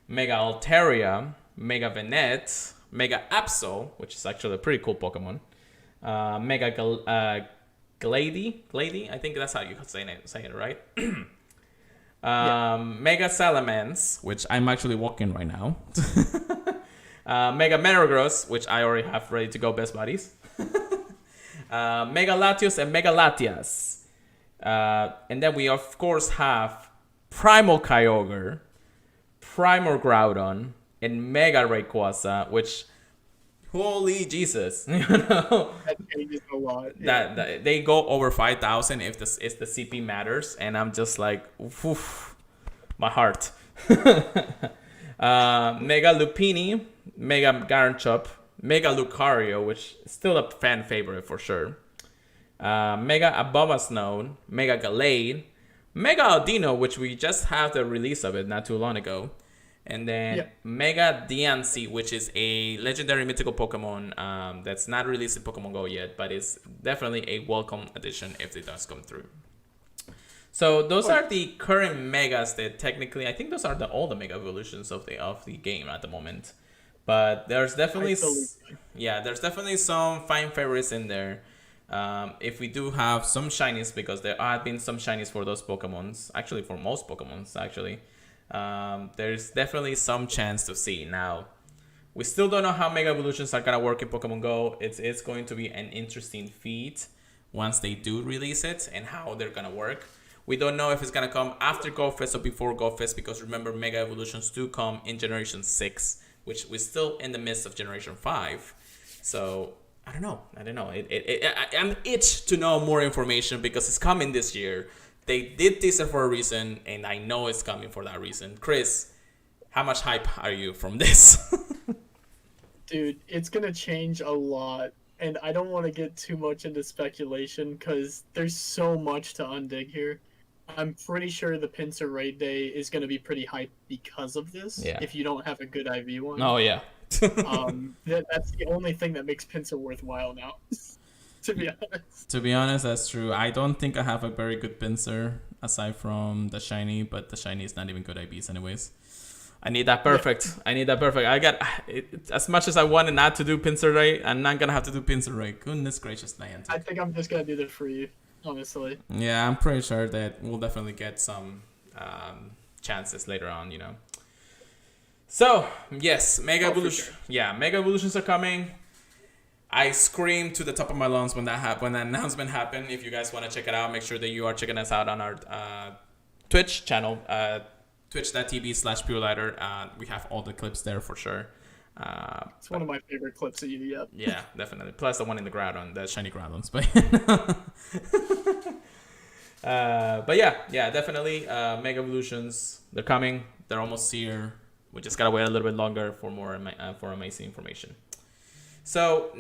Mega Altaria, Mega Venet, Mega Absol, which is actually a pretty cool Pokemon. Mega Glady, I think that's how you say it, right? Mega Salamence, which I'm actually walking right now. Mega Metagross, which I already have ready to go, best buddies. Mega Latios and Mega Latias. And then we of course have Primal Kyogre, Primal Groudon, and Mega Rayquaza, which, holy Jesus, That changes a lot. that they go over 5,000 if the CP matters, and I'm just like, oof, my heart. Mega Lupini, Mega Garchomp, Mega Lucario, which is still a fan favorite for sure. Mega Abomasnow, Mega Gallade, Mega Audino, which we just had the release of it not too long ago. And then Mega Diancie, which is a legendary mythical Pokemon that's not released in Pokemon Go yet, but is definitely a welcome addition if it does come through. So those are the current megas that technically, I think those are all the mega evolutions of the game at the moment. But there's definitely there's definitely some fine favorites in there. If we do have some shinies, because there have been some shinies for those Pokemons, actually for most Pokemons actually. There's definitely some chance to see. Now, we still don't know how Mega Evolutions are gonna work in Pokemon Go. It's going to be an interesting feat once they do release it and how they're gonna work. We don't know if it's gonna come after Go Fest or before Go Fest, because remember, Mega Evolutions do come in Generation 6, which we're still in the midst of Generation 5. So I don't know. I'm itched to know more information because it's coming this year. They did this for a reason, and I know it's coming for that reason. Chris, how much hype are you from this? Dude, it's gonna change a lot, and I don't want to get too much into speculation because there's so much to undig here. I'm pretty sure the Pinsir Raid Day is gonna be pretty hype because of this. Yeah. If you don't have a good IV one. Oh yeah. That's the only thing that makes Pinsir worthwhile now. To be honest. To be honest, that's true. I don't think I have a very good Pinsir aside from the shiny, but the shiny is not even good IVs anyways. I need that perfect. Yeah. I need that perfect. I got it, as much as I wanted not to do Pinsir Raid, I'm not gonna have to do Pinsir Raid. Goodness gracious, Niantic. I think I'm just gonna do that for you, honestly. Yeah, I'm pretty sure that we'll definitely get some chances later on, you know. So yes, Mega Evolution. Sure. Yeah, Mega Evolutions are coming. I screamed to the top of my lungs when that announcement happened. If you guys want to check it out, make sure that you are checking us out on our Twitch channel, twitch.tv/PureLighter. We have all the clips there for sure. It's one of my favorite clips of you, yep. Yeah, definitely. Plus the one in the Groudon, the shiny Groudons. But yeah, definitely. Mega Evolutions, they're coming. They're almost here. We just gotta wait a little bit longer for more for amazing information. So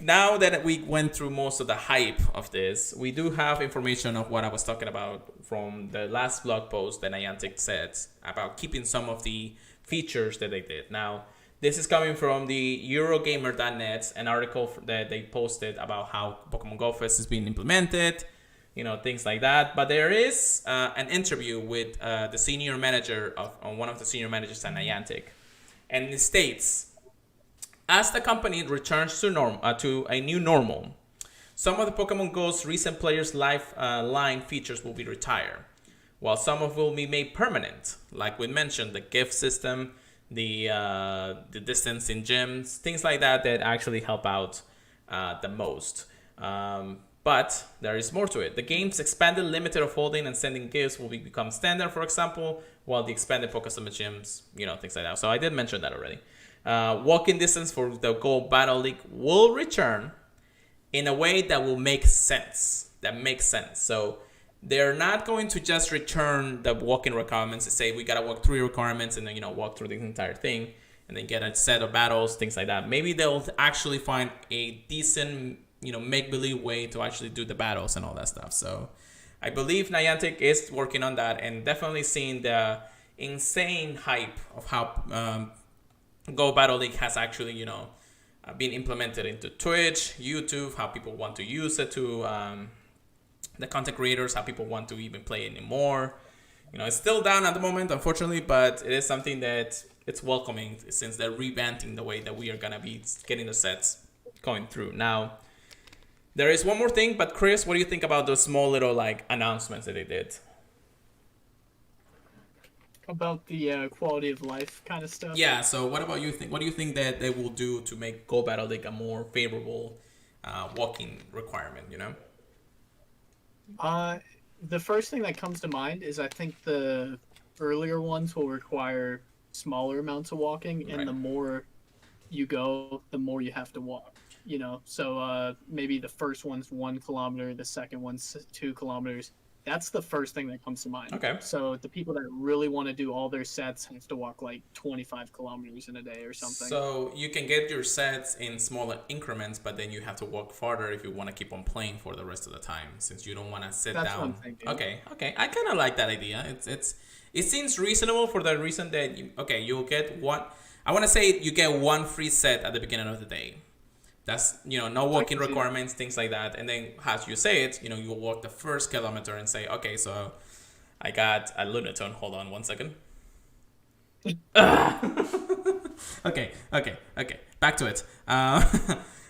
now that we went through most of the hype of this, we do have information of what I was talking about from the last blog post that Niantic said about keeping some of the features that they did. Now, this is coming from the Eurogamer.net, an article that they posted about how Pokemon Go Fest is being implemented, you know, things like that. But there is an interview with the senior manager one of the senior managers at Niantic, and it states, as the company returns to a new normal, some of the Pokemon Go's recent players' line features will be retired, while some of will be made permanent, like we mentioned, the gift system, the distance in gyms, things like that actually help out the most. But there is more to it. The game's expanded limit of holding and sending gifts will become standard, for example, while the expanded focus on the gyms, you know, things like that. So I did mention that already. Walking distance for the Gold Battle League will return in a way that will make sense. So they're not going to just return the walking requirements and say we gotta walk 3 requirements and then walk through the entire thing and then get a set of battles, things like that. Maybe they'll actually find a decent make-believe way to actually do the battles and all that stuff. So I believe Niantic is working on that, and definitely seeing the insane hype of how Go Battle League has actually been implemented into Twitch, YouTube, how people want to use it to the content creators, how people want to even play it anymore. It's still down at the moment, unfortunately, but it is something that it's welcoming since they're revamping the way that we are gonna be getting the sets going through. Now, there is one more thing, but Chris, what do you think about those small little announcements that they did? About the quality of life kind of stuff. Yeah. So what about you think? What do you think that they will do to make Go Battle League a more favorable walking requirement? The first thing that comes to mind is I think the earlier ones will require smaller amounts of walking, and Right. the more you go, the more you have to walk. So maybe the first one's 1 kilometer, the second one's 2 kilometers. That's the first thing that comes to mind. Okay. So the people that really want to do all their sets have to walk 25 kilometers in a day or something. So you can get your sets in smaller increments, but then you have to walk farther if you want to keep on playing for the rest of the time, since you don't want to sit That's down. what I'm thinking. Okay. I kind of like that idea. It seems reasonable for the reason that you'll get one. I want to say you get 1 free set at the beginning of the day. That's, no walking requirements, things like that. And then as you say it, you'll walk the first kilometer and say, okay, so I got a Lunatone. Hold on 1 second. Okay. Back to it.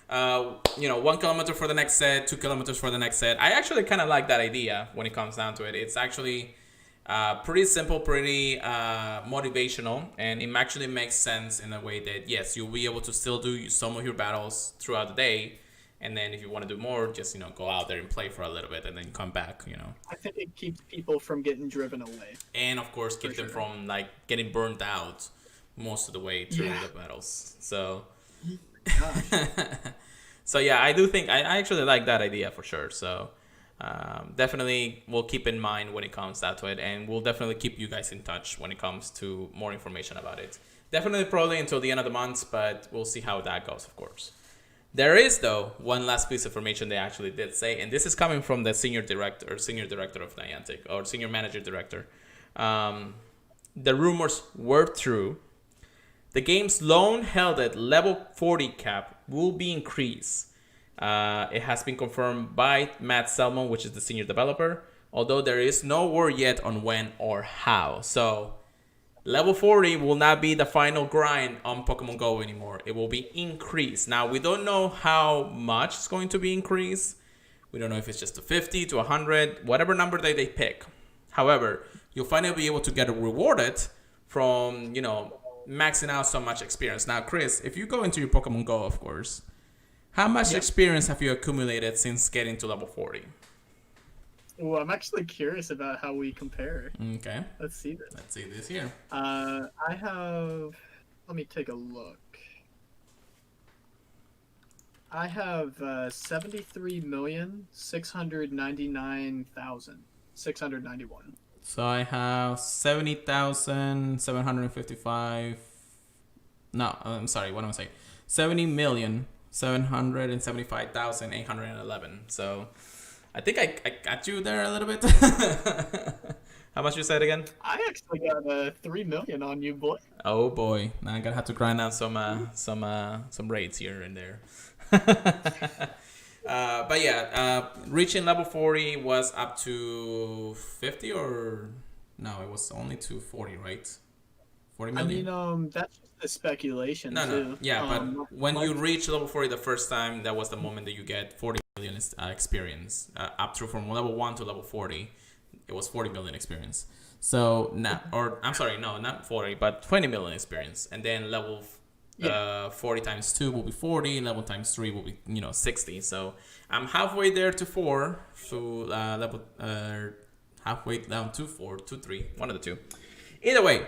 1 kilometer for the next set, 2 kilometers for the next set. I actually kind of like that idea when it comes down to it. It's actually pretty simple, pretty motivational, and it actually makes sense in a way that, yes, you'll be able to still do some of your battles throughout the day, and then if you want to do more, just go out there and play for a little bit and then come back. I think it keeps people from getting driven away, and of course keep them from getting burned out most of the way through the battles. So so yeah, I do think I actually like that idea for sure. So definitely we'll keep in mind when it comes down to it, and we'll definitely keep you guys in touch when it comes to more information about it. Definitely probably until the end of the month, but we'll see how that goes, of course. There is, though, one last piece of information they actually did say, and this is coming from the senior director of Niantic, or senior manager director. The rumors were true. The game's long held at level 40 cap will be increased. It has been confirmed by Matt Selman, which is the senior developer, although there is no word yet on when or how. So level 40 will not be the final grind on Pokemon Go anymore. It will be increased. Now, we don't know how much it's going to be increased. We don't know if it's just to 50, to 100, whatever number that they pick. However, you'll finally be able to get rewarded from, maxing out so much experience. Now, Chris, if you go into your Pokemon Go, of course, how much experience have you accumulated since getting to level 40? Well, I'm actually curious about how we compare. Okay. Let's see this. Let's see this here. I have... Let me take a look. I have 73,699,691. So I have 70,755... No, I'm sorry, what am I saying? 70,775,811. So I think I got you there a little bit. How much you said again? I actually got 3 million on you, boy. Oh boy, now I'm gonna have to grind out some raids here and there. But yeah, reaching level 40 was up to 50 or no? It was only to 40, right? 40 million. I mean, that's just a speculation too. No. Yeah, but when you reach level 40 the first time, that was the moment that you get 40 million experience. Up through from level 1 to level 40, it was 40 million experience. So now, or I'm sorry, no, not 40, but 20 million experience, and then level 40 times 2 will be 40. Level times 3 will be 60. So I'm halfway there to 4. So level halfway down to 4 to 3, one of the two. Either way,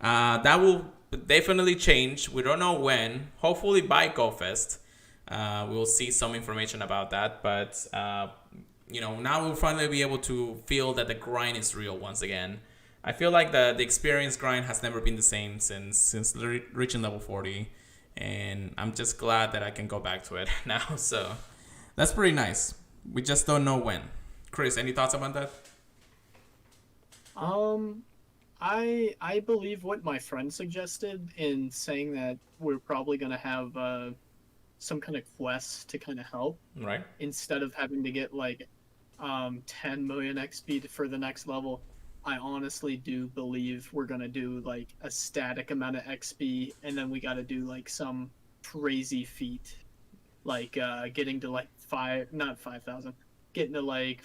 that will definitely change. We don't know when. Hopefully by GoFest, we'll see some information about that. But now we'll finally be able to feel that the grind is real once again. I feel like the experience grind has never been the same since reaching level 40, and I'm just glad that I can go back to it now. So that's pretty nice. We just don't know when. Chris, any thoughts about that? I believe what my friend suggested in saying that we're probably gonna have some kind of quest to kind of help, Right. instead of having to get like 10 million XP for the next level. I honestly do believe we're gonna do like a static amount of XP, and then we gotta do like some crazy feat, like getting to like not 5,000, getting to like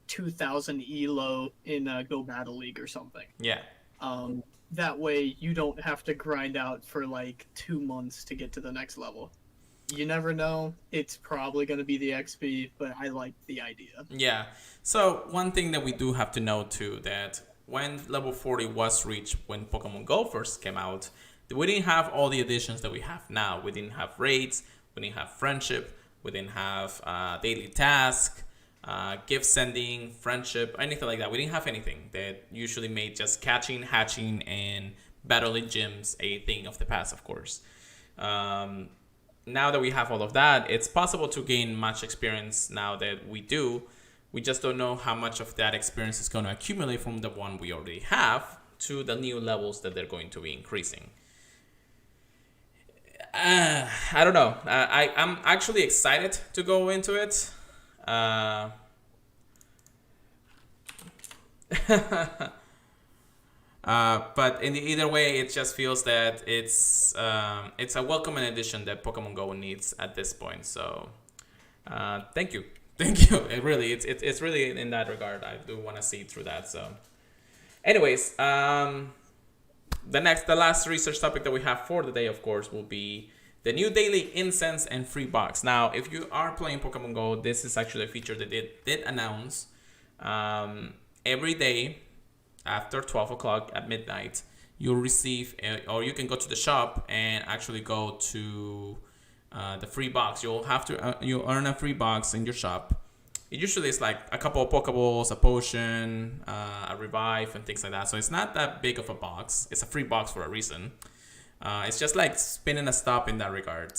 2,000 elo in Go Battle League or something. Yeah. That way you don't have to grind out for like 2 months to get to the next level. You never know. It's probably going to be the XP, but I like the idea. Yeah. So one thing that we do have to know too, that when level 40 was reached, when Pokemon Go first came out, we didn't have all the additions that we have now. We didn't have raids, we didn't have friendship, we didn't have daily task, gift sending, friendship, anything like that. We didn't have anything that usually made just catching, hatching, and battling gyms a thing of the past, of course. Now that we have all of that, it's possible to gain much experience now that we do. We just don't know how much of that experience is going to accumulate from the one we already have to the new levels that they're going to be increasing. I don't know. I'm actually excited to go into it. But in either way, it just feels that it's a welcome addition that Pokemon Go needs at this point. So, thank you. It really, it's really in that regard. I do want to see through that. So, anyways, the last research topic that we have for the day, of course, will be the new daily Incense and free box. Now, if you are playing Pokemon Go, this is actually a feature that they did announce. Every day after 12 o'clock at midnight, you'll receive, or you can go to the shop and actually go to the free box. You'll earn a free box in your shop. It usually is like a couple of Pokeballs, a potion, a revive, and things like that. So it's not that big of a box. It's a free box for a reason. It's just like spinning a stop in that regard,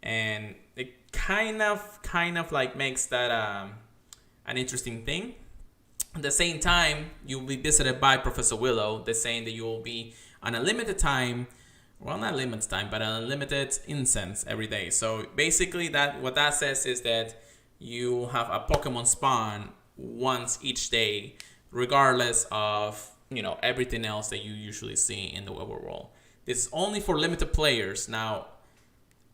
and it kind of like makes that an interesting thing. At the same time, you'll be visited by Professor Willow. They're saying that you will be on a limited time, well, not limited time, but an unlimited incense every day. So basically, what that says is that you have a Pokemon spawn once each day, regardless of everything else that you usually see in the overworld. This is only for limited players. Now,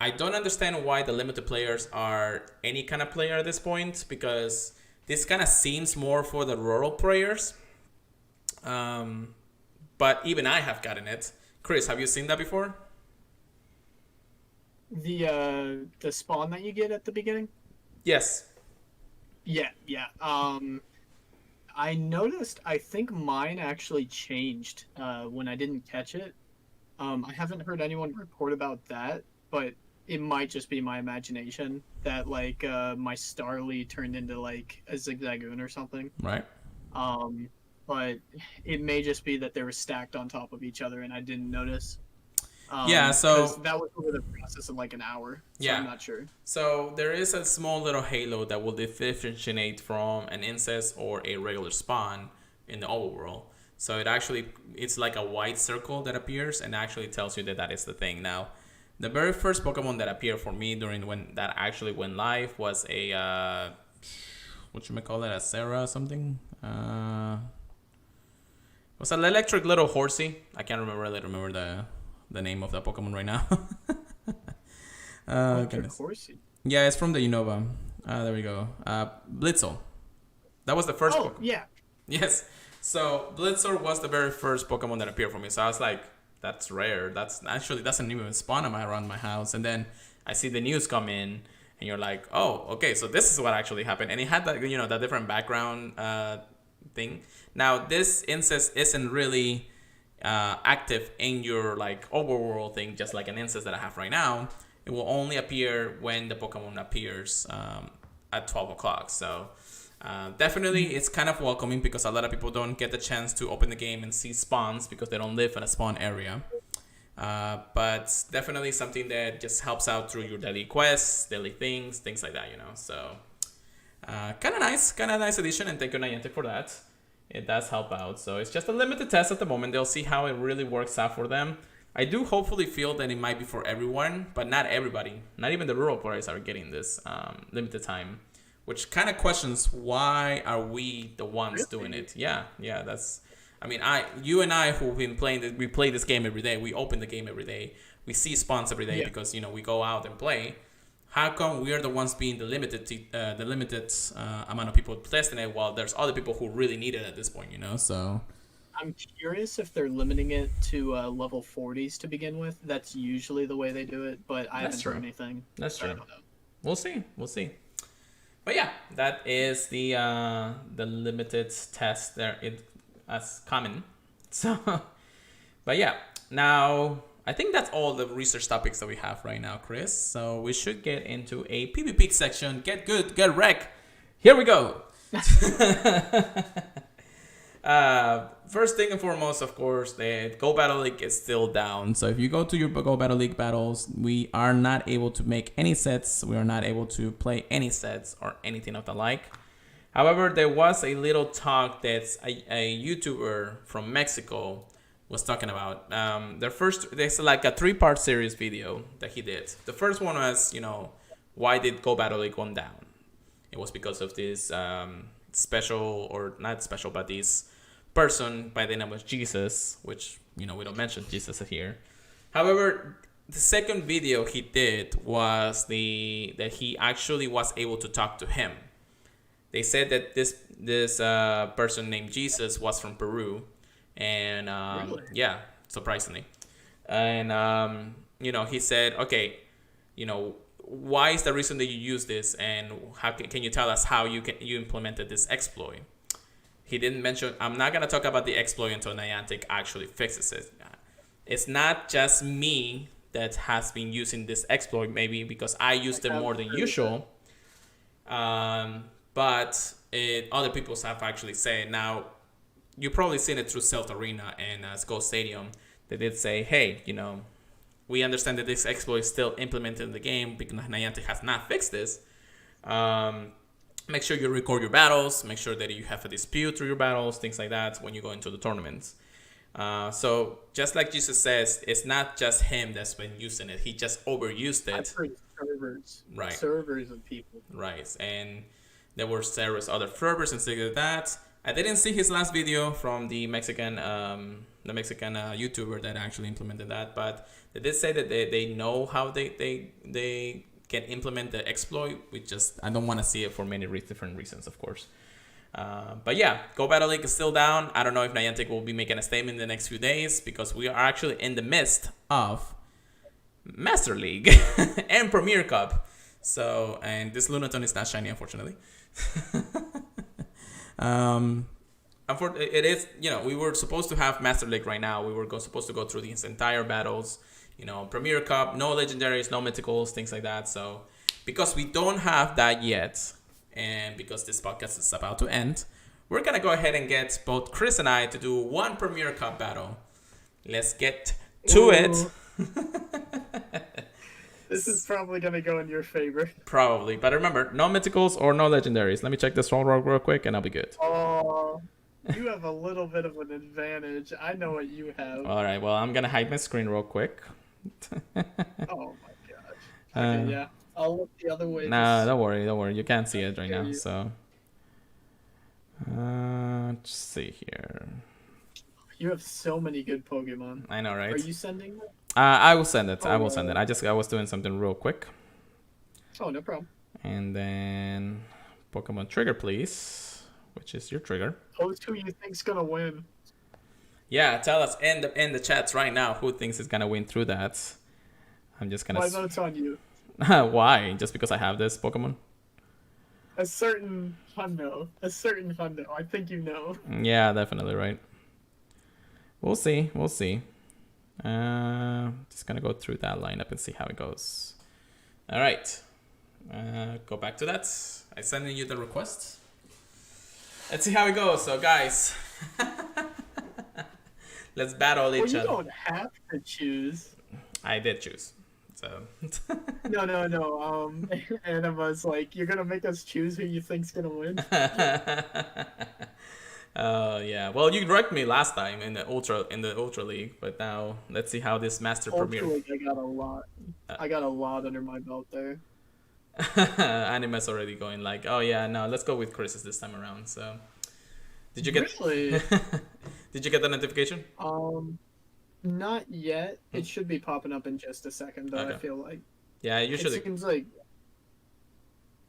I don't understand why the limited players are any kind of player at this point, because this kind of seems more for the rural players. But even I have gotten it. Chris, have you seen that before? The spawn that you get at the beginning? Yes. Yeah. I noticed, I think mine actually changed when I didn't catch it. I haven't heard anyone report about that, but it might just be my imagination that like my Starly turned into like a Zigzagoon or something. Right. But it may just be that they were stacked on top of each other and I didn't notice. Yeah, so that was over the process of like an hour. So yeah, I'm not sure. So there is a small little halo that will differentiate from an Incense or a regular spawn in the overworld. So it's like a white circle that appears and actually tells you that is the thing. Now, the very first Pokemon that appeared for me during when that actually went live was a a Sarah something. It was an electric little horsey. I can't remember the name of that Pokemon right now. Electric horsey. Yeah, it's from the Unova. There we go. Blitzel. That was the first Pokemon. Yeah. Yes. So Blitzer was the very first Pokemon that appeared for me. So I was like, that's rare. That's actually doesn't even spawn around my house. And then I see the news come in, and you're like, oh, okay, so this is what actually happened. And it had that that different background thing. Now this Incense isn't really active in your like overworld thing, just like an Incense that I have right now. It will only appear when the Pokemon appears at 12 o'clock. So definitely it's kind of welcoming because a lot of people don't get the chance to open the game and see spawns because they don't live in a spawn area. But definitely something that just helps out through your daily quests, daily things like that, So kind of nice addition, and thank you, Niantic, for that. It does help out. So it's just a limited test at the moment. They'll see how it really works out for them. I do hopefully feel that it might be for everyone, but not everybody. Not even the rural players are getting this limited time, which kind of questions why are we the ones doing it? Yeah, that's. I mean, you and I who've been playing this, we play this game every day. We open the game every day. We see spawns every day because we go out and play. How come we are the ones being the limited amount of people testing it while there's other people who really need it at this point? So. I'm curious if they're limiting it to level 40s to begin with. That's usually the way they do it, but I haven't heard anything. That's true. I don't know. We'll see. But yeah, that is the limited test there. As common. So, but yeah, now I think that's all the research topics that we have right now, Chris. So we should get into a PvP section. Get good, get wrecked. Here we go. First thing and foremost, of course, the Go Battle League is still down. So if you go to your Go Battle League battles, we are not able to make any sets. We are not able to play any sets or anything of the like. However, there was a little talk that a YouTuber from Mexico was talking about. There's like a 3-part series video that he did. The first one was, why did Go Battle League go down? It was because of this special, or not special, but this person by the name of Jesus, which, we don't mention Jesus here. However, the second video he did was that he actually was able to talk to him. They said that this person named Jesus was from Peru, and really? Yeah, surprisingly, and he said, okay, why is the reason that you use this, and how can you tell us how you implemented this exploit? He didn't mention. I'm not gonna talk about the exploit until Niantic actually fixes it. It's not just me that has been using this exploit, maybe because I used it more than usual. But other people have actually said, now, you've probably seen it through Celt Arena and Skull Stadium. They did say, hey, we understand that this exploit is still implemented in the game because Niantic has not fixed this. Make sure you record your battles. Make sure that you have a dispute through your battles, things like that when you go into the tournaments. So just like Jesus says, it's not just him that's been using it. He just overused it. Servers. Right. Servers of people. Right. And there were several other servers and things like that. I didn't see his last video from the Mexican YouTuber that actually implemented that, but they did say that they know how they can implement the exploit. I don't want to see it for many different reasons, of course. But yeah, Go Battle League is still down. I don't know if Niantic will be making a statement in the next few days because we are actually in the midst of Master League and Premier Cup. So, and this Lunaton is not shiny, unfortunately. It is, we were supposed to have Master League right now. We were supposed to go through these entire battles, Premier Cup, no legendaries, no mythicals, things like that. So because we don't have that yet, and because this podcast is about to end, we're going to go ahead and get both Chris and I to do one Premier Cup battle. Let's get to it. This is probably going to go in your favor. Probably. But remember, no mythicals or no legendaries. Let me check this roll real quick and I'll be good. Oh, you have a little bit of an advantage. I know what you have. All right. Well, I'm going to hide my screen real quick. Oh, my gosh. Okay, yeah. I'll look the other way. Nah, don't worry. You can't see it right now. So, let's see here. You have so many good Pokemon. I know, right? Are you sending them? I will send it. I will send it. I was doing something real quick. Oh, no problem. And then Pokemon trigger, please. Which is your trigger? Post who you think's gonna win. Yeah, tell us in the chats right now who thinks is gonna win through that. I'm just gonna. My vote's on you. Why? Just because I have this Pokemon? A certain hundo. I think you know. Yeah, definitely right. We'll see. Just gonna go through that lineup and see how it goes. All right. Go back to that. I sending you the request. Let's see how it goes. So guys, let's battle Well, each you other. don't have to choose. I did choose. So. No. Anima's like, you're gonna make us choose who you think's gonna win. Yeah. Well, you wrecked me last time in the Ultra League, but now let's see how this Master Premier. Ultra League, I got a lot. I got a lot under my belt there. Anime's already going like, oh yeah, no, let's go with Chris's this time around. So, did you get? Really? Did you get the notification? Not yet. It should be popping up in just a second, though. Okay. I feel like. Yeah, usually. It seems like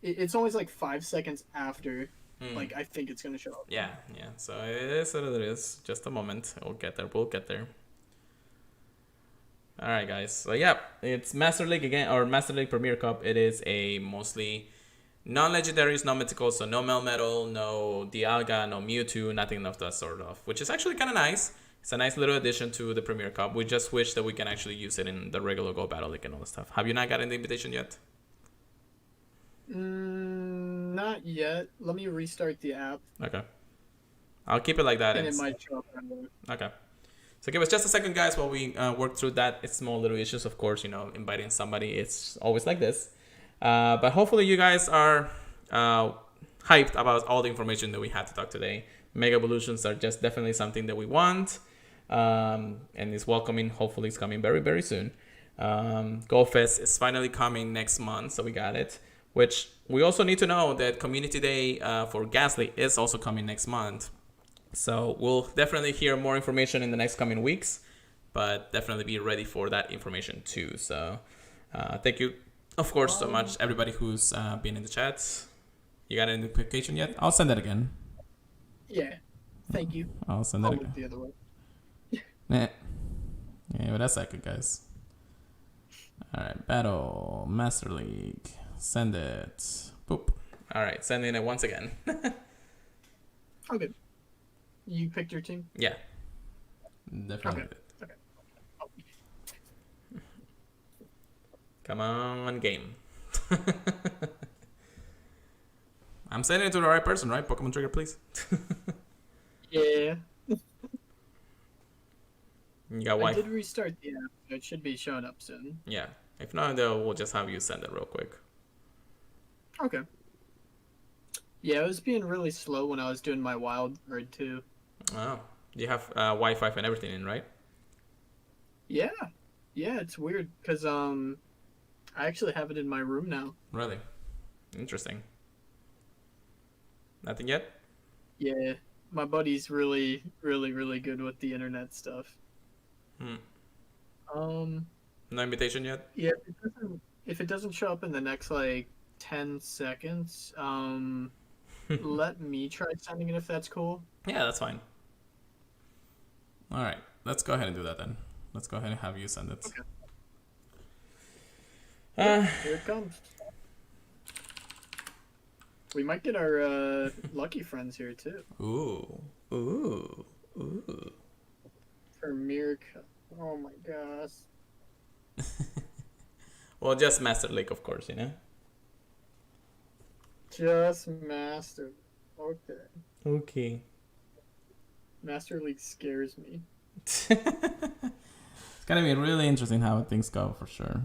it's always like 5 seconds after. Like I think it's gonna show up. Yeah. So it is what it is. Just a moment. We'll get there. All right, guys. So yeah, it's Master League again, or Master League Premier Cup. It is a mostly non-legendaries, non-mythical, so no Melmetal, no Dialga, no Mewtwo, nothing of that sort of, which is actually kind of nice. It's a nice little addition to the Premier Cup. We just wish that we can actually use it in the regular Go Battle League and all that stuff. Have you not gotten the invitation yet? Not yet. Let me restart the app. Okay. I'll keep it like that. And it might show up anyway. Okay. So give us just a second, guys, while we work through that. It's small little issues, of course. Inviting somebody, it's always like this. But hopefully you guys are hyped about all the information that we had to talk today. Mega Evolutions are just definitely something that we want. And it's welcoming. Hopefully it's coming very, very soon. GoFest is finally coming next month, so we got it. Which we also need to know that Community Day for Ghastly is also coming next month. So we'll definitely hear more information in the next coming weeks, but definitely be ready for that information too. So thank you, of course, so much, everybody who's been in the chat. You got an notification yet? I'll send it again. Yeah. Thank you. I'll send it again. Look the other way. Yeah, but that's second, guys. All right, Battle Master League. Send it. Boop. All right, sending it once again. Okay. You picked your team? Yeah. Definitely. Okay. Come on, game. I'm sending it to the right person, right? Pokemon Trigger, please. Yeah. You got Wi-Fi. I did restart the app, so it should be showing up soon. Yeah. If not, we'll just have you send it real quick. Okay. Yeah, it was being really slow when I was doing my wild card too. Oh. You have Wi-Fi and everything in, right? Yeah. Yeah, it's weird because I actually have it in my room now. Really? Interesting. Nothing yet? Yeah. My buddy's really, really, really good with the internet stuff. No invitation yet? Yeah, if it doesn't show up in the next like 10 seconds, let me try sending it if that's cool. Yeah, that's fine. All right, let's go ahead and do that then. Let's go ahead and have you send it. Okay. Here it comes. We might get our lucky friends here too. Ooh. Premier Cup. Oh my gosh. Well, just Master League, of course, Just Master. Okay. Master League scares me. It's gonna be really interesting how things go for sure.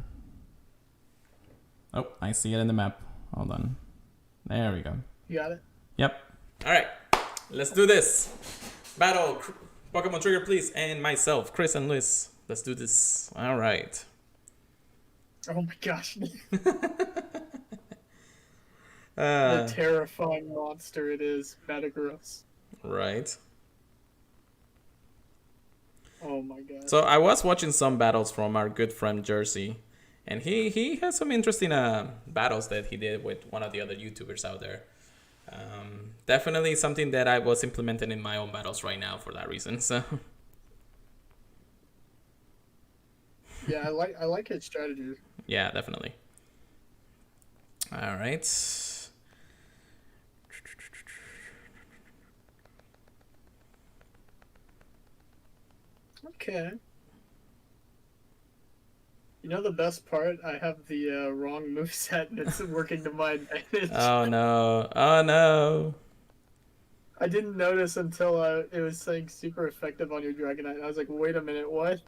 Oh, I see it in the map. Hold on. There we go. You got it? Yep. All right. Let's do this. Battle Pokemon Trigger, please, and myself, Chris and Liz. Let's do this. All right. Oh my gosh. The terrifying monster it is, Metagross. Right. Oh my god. So I was watching some battles from our good friend Jersey, and he has some interesting battles that he did with one of the other YouTubers out there. Definitely something that I was implementing in my own battles right now for that reason. So. Yeah, I like his strategy. Yeah, definitely. All right. Okay. You know the best part? I have the wrong moveset and it's working to my advantage. Oh no! Oh no! I didn't notice until it was saying super effective on your Dragonite. I was like, wait a minute, what?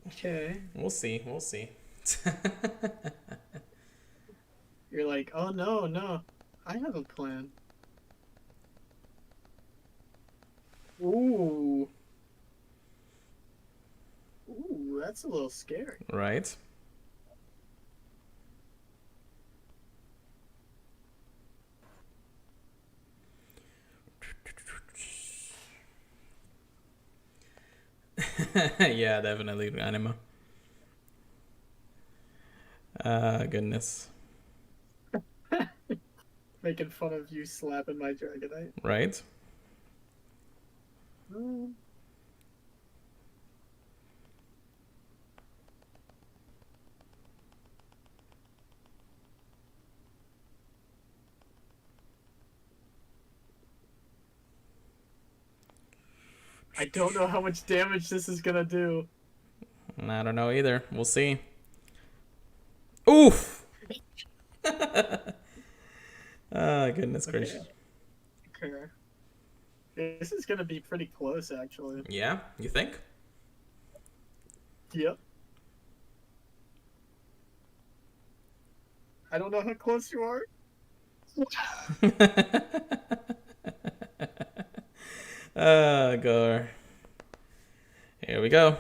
Okay. We'll see. We'll see. You're like, oh no, no. I have a plan. Ooh. Ooh, that's a little scary. Right. Yeah, definitely anima. Goodness. Making fun of you slapping my Dragonite. Right. Mm. I don't know how much damage this is gonna do. I don't know either. We'll see. Oof! Oh, goodness gracious. Okay. This is gonna be pretty close, actually. Yeah, you think? Yep. I don't know how close you are. Gore. Here we go.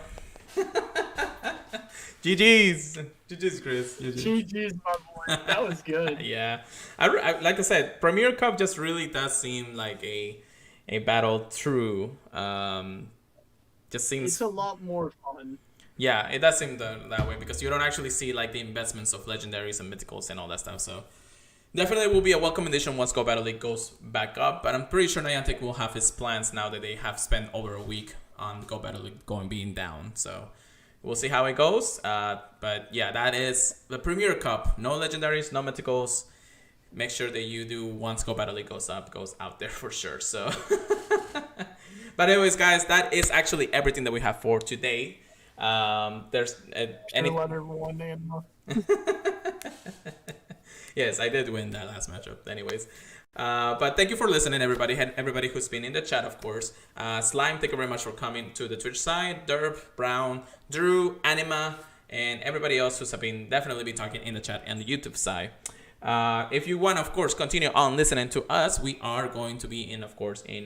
GG's. GG's, Chris. GG's, my boy. That was good. Yeah. Like I said, Premier Cup just really does seem like a battle through. Just seems... It's a lot more fun. Yeah, it does seem that way because you don't actually see like the investments of legendaries and mythicals and all that stuff. So definitely will be a welcome addition once Go Battle League goes back up. But I'm pretty sure Niantic will have his plans now that they have spent over a week on Go Battle League being down. So we'll see how it goes. But yeah, that is the Premier Cup. No legendaries, no mythicals. Make sure that you do once Go Battle League goes out there for sure. So, but anyways, guys, that is actually everything that we have for today. There's any. Yes, I did win that last matchup. Anyways, but thank you for listening, everybody. Everybody who's been in the chat, of course. Slime, thank you very much for coming to the Twitch side. Derp, Brown, Drew, Anima, and everybody else who's definitely been talking in the chat and the YouTube side. If you want, of course, continue on listening to us, we are going to be in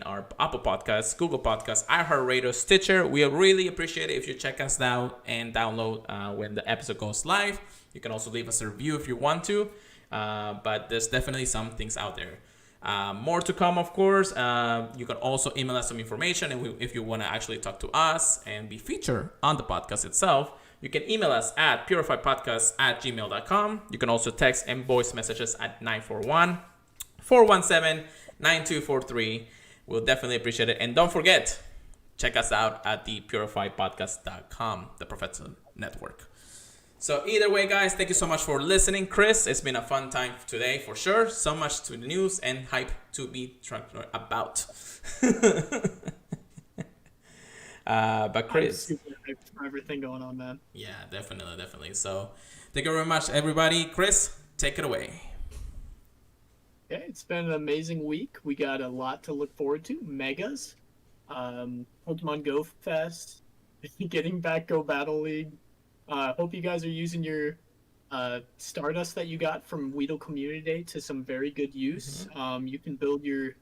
our Apple Podcasts, Google Podcasts, iHeartRadio, Stitcher. We really appreciate it if you check us out and download when the episode goes live. You can also leave us a review if you want to. But there's definitely some things out there. More to come, of course. You can also email us some information, and if you want to actually talk to us and be featured on the podcast itself, you can email us at purifiedpodcast@gmail.com. You can also text and voice messages at 941-417-9243. We'll definitely appreciate it. And don't forget, check us out at the PurifiedPodcast.com, the Professor Network. So either way, guys, thank you so much for listening. Chris, it's been a fun time today for sure. So much to the news and hype to be talked about. But Chris, I'm super hyped for everything going on, man. Yeah, definitely. So thank you very much, everybody. Chris, take it away. Okay, it's been an amazing week. We got a lot to look forward to. Megas, Pokemon Go Fest, getting back Go Battle League. Hope you guys are using your Stardust that you got from Weedle Community Day to some very good use. Mm-hmm. You can build your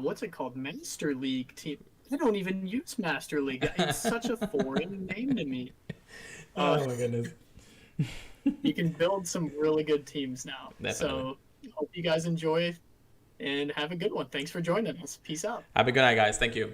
what's it called? Master League team. I don't even use Master League. It's such a foreign name to me. Oh my goodness. You can build some really good teams now. Definitely. So hope you guys enjoy and have a good one. Thanks for joining us. Peace out. Have a good night, guys. Thank you.